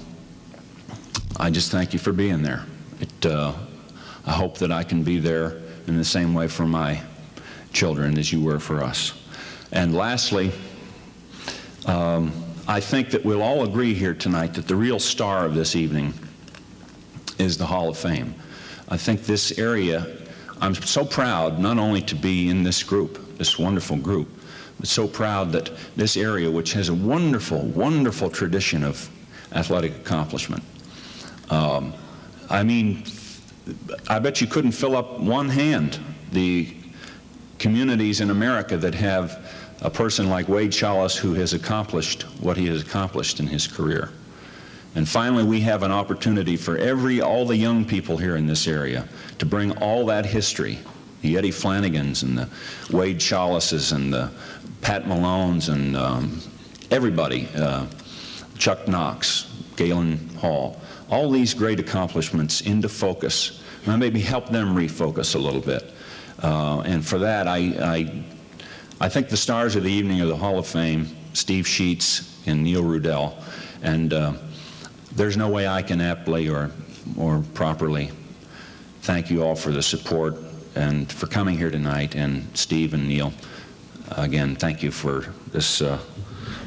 I just thank you for being there. I hope that I can be there in the same way for my children as you were for us. And lastly, I think that we'll all agree here tonight that the real star of this evening is the Hall of Fame. I think this area, I'm so proud not only to be in this group, this wonderful group, but so proud that this area, which has a wonderful, wonderful tradition of athletic accomplishment. I mean, I bet you couldn't fill up one hand the communities in America that have a person like Wade Chalice who has accomplished what he has accomplished in his career. And finally, we have an opportunity for all the young people here in this area to bring all that history, the Eddie Flanagans and the Wade Chalices and the Pat Malones and everybody, Chuck Knox, Galen Hall, all these great accomplishments into focus, and maybe help them refocus a little bit. And for that, I think the stars of the evening are the Hall of Fame, Steve Sheets and Neil Rudell, and there's no way I can aptly or properly thank you all for the support and for coming here tonight. And Steve and Neil, again, thank you for this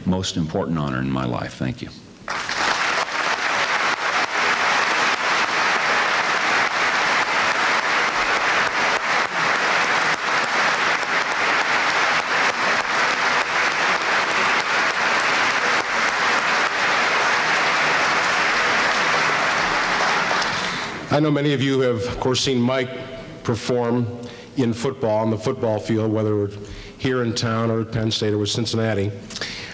most important honor in my life. Thank you. I know many of you have, of course, seen Mike perform in football, on the football field, whether here in town or at Penn State or with Cincinnati.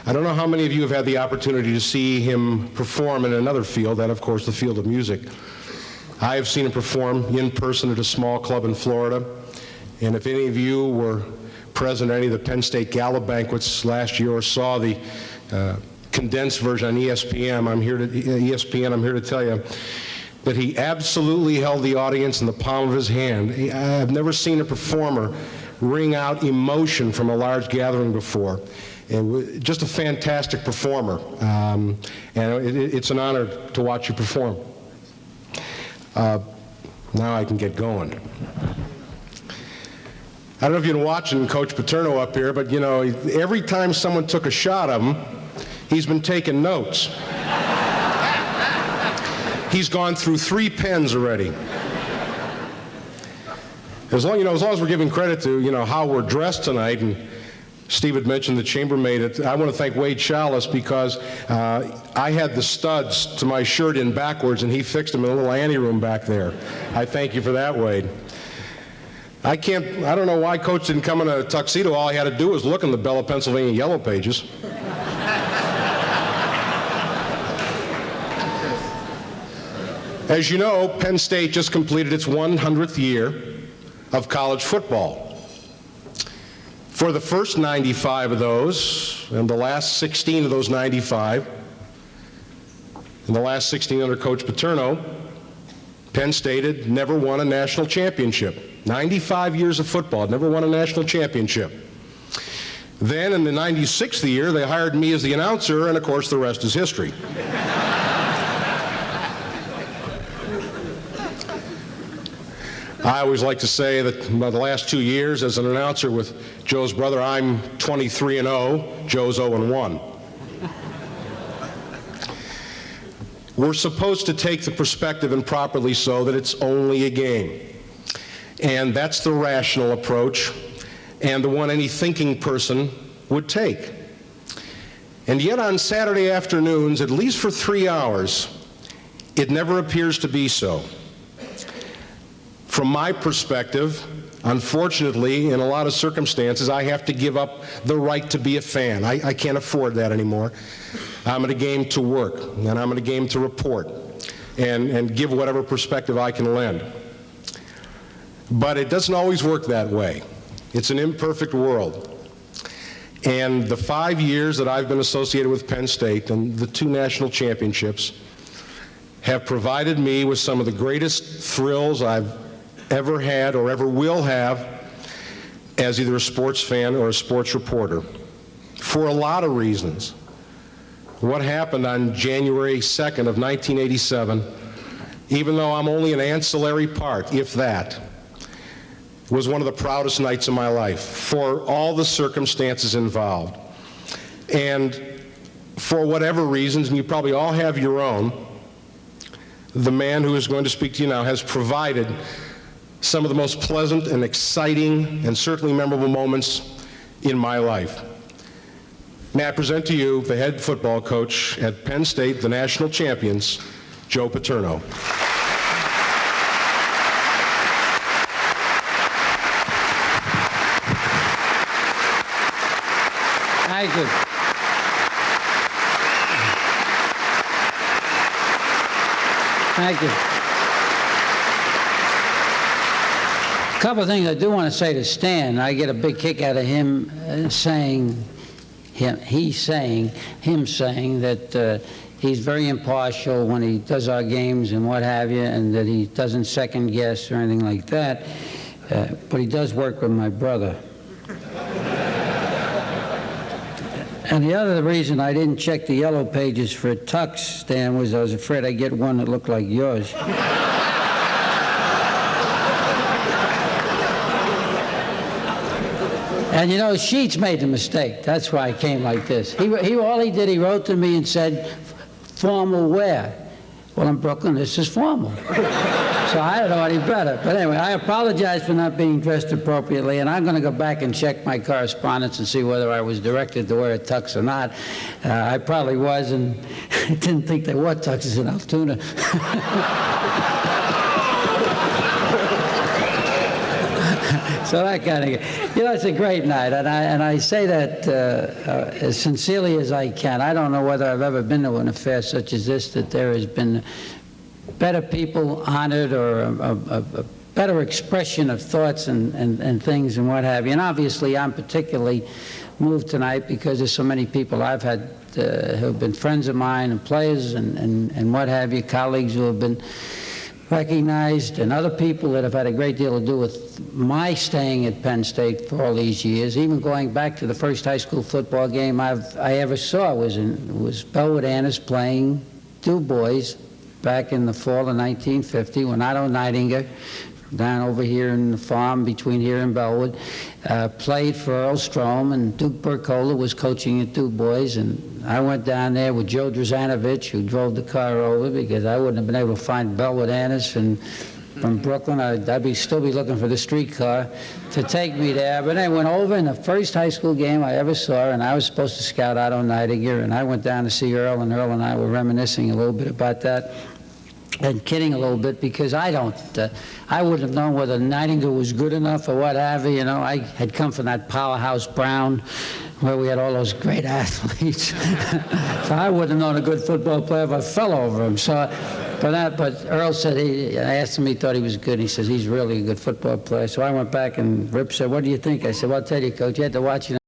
I don't know how many of you have had the opportunity to see him perform in another field, that, of course, the field of music. I have seen him perform in person at a small club in Florida, and if any of you were present at any of the Penn State Gala banquets last year or saw the condensed version on ESPN, I'm here to tell you that he absolutely held the audience in the palm of his hand. I've never seen a performer wring out emotion from a large gathering before. And just a fantastic performer. And it's an honor to watch you perform. Now I can get going. I don't know if you've been watching Coach Paterno up here, but you know, every time someone took a shot of him, he's been taking notes. He's gone through 3 pens already. As long as we're giving credit to, how we're dressed tonight, and Steve had mentioned the chambermaid, I want to thank Wade Chalice because I had the studs to my shirt in backwards and he fixed them in a little anteroom back there. I thank you for that, Wade. I don't know why Coach didn't come in a tuxedo. All he had to do was look in the Bella, Pennsylvania Yellow Pages. As you know, Penn State just completed its 100th year of college football. For the first 95 of those, and the last 16 of those 95, and the last 16 under Coach Paterno, Penn State had never won a national championship. 95 years of football, never won a national championship. Then in the 96th year, they hired me as the announcer, and of course the rest is history. I always like to say that the last 2 years as an announcer with Joe's brother, I'm 23-0, Joe's 0-1. We're supposed to take the perspective, and properly so, that it's only a game. And that's the rational approach, and the one any thinking person would take. And yet on Saturday afternoons, at least for 3 hours, it never appears to be so. From my perspective, unfortunately, in a lot of circumstances, I have to give up the right to be a fan. I can't afford that anymore. I'm at a game to work, and I'm at a game to report, and give whatever perspective I can lend. But it doesn't always work that way. It's an imperfect world. And the 5 years that I've been associated with Penn State and the 2 national championships have provided me with some of the greatest thrills I've ever had or ever will have as either a sports fan or a sports reporter, for a lot of reasons. What happened on January 2nd of 1987, even though I'm only an ancillary part, if that, was one of the proudest nights of my life for all the circumstances involved. And for whatever reasons, and you probably all have your own, the man who is going to speak to you now has provided some of the most pleasant and exciting and certainly memorable moments in my life. May I present to you the head football coach at Penn State, the national champions, Joe Paterno. Thank you. Thank you. A couple of things I do want to say to Stan. I get a big kick out of him saying that he's very impartial when he does our games and what have you, and that he doesn't second guess or anything like that. But he does work with my brother. And the other reason I didn't check the yellow pages for a tux, Stan, was I was afraid I'd get one that looked like yours. And you know, Sheets made the mistake. That's why I came like this. All he did, he wrote to me and said, formal wear. Well, in Brooklyn, this is formal. So I don't know any better. But anyway, I apologize for not being dressed appropriately, and I'm going to go back and check my correspondence and see whether I was directed to wear a tux or not. I probably was, and I didn't think there were tuxes in Altoona. So that kind of, you know, it's a great night, and I say that as sincerely as I can. I don't know whether I've ever been to an affair such as this, that there has been better people honored or a better expression of thoughts and things and what have you. And obviously, I'm particularly moved tonight because there's so many people I've had who have been friends of mine and players and what have you, colleagues who have been recognized, and other people that have had a great deal to do with my staying at Penn State for all these years. Even going back to the first high school football game I ever saw was Bellwood Annis playing Du Bois back in the fall of 1950 when Otto Neidinger, down over here in the farm between here and Bellwood, played for Earl Strom, and Duke Burkola was coaching at Du Bois, and I went down there with Joe Drazanovich, who drove the car over, because I wouldn't have been able to find Bellwood Annis, and from Brooklyn, I'd still be looking for the streetcar to take me there. But I went over in the first high school game I ever saw, and I was supposed to scout Otto Neidinger, and I went down to see Earl, and Earl and I were reminiscing a little bit about that. And kidding a little bit, because I wouldn't have known whether Neidinger was good enough or what have you. You know, I had come from that powerhouse Brown, where we had all those great athletes. So I wouldn't have known a good football player if I fell over him. So, but Earl said, I asked him, he thought he was good. He says, he's really a good football player. So I went back, and Rip said, what do you think? I said, well, I'll tell you, Coach, you had to watch it.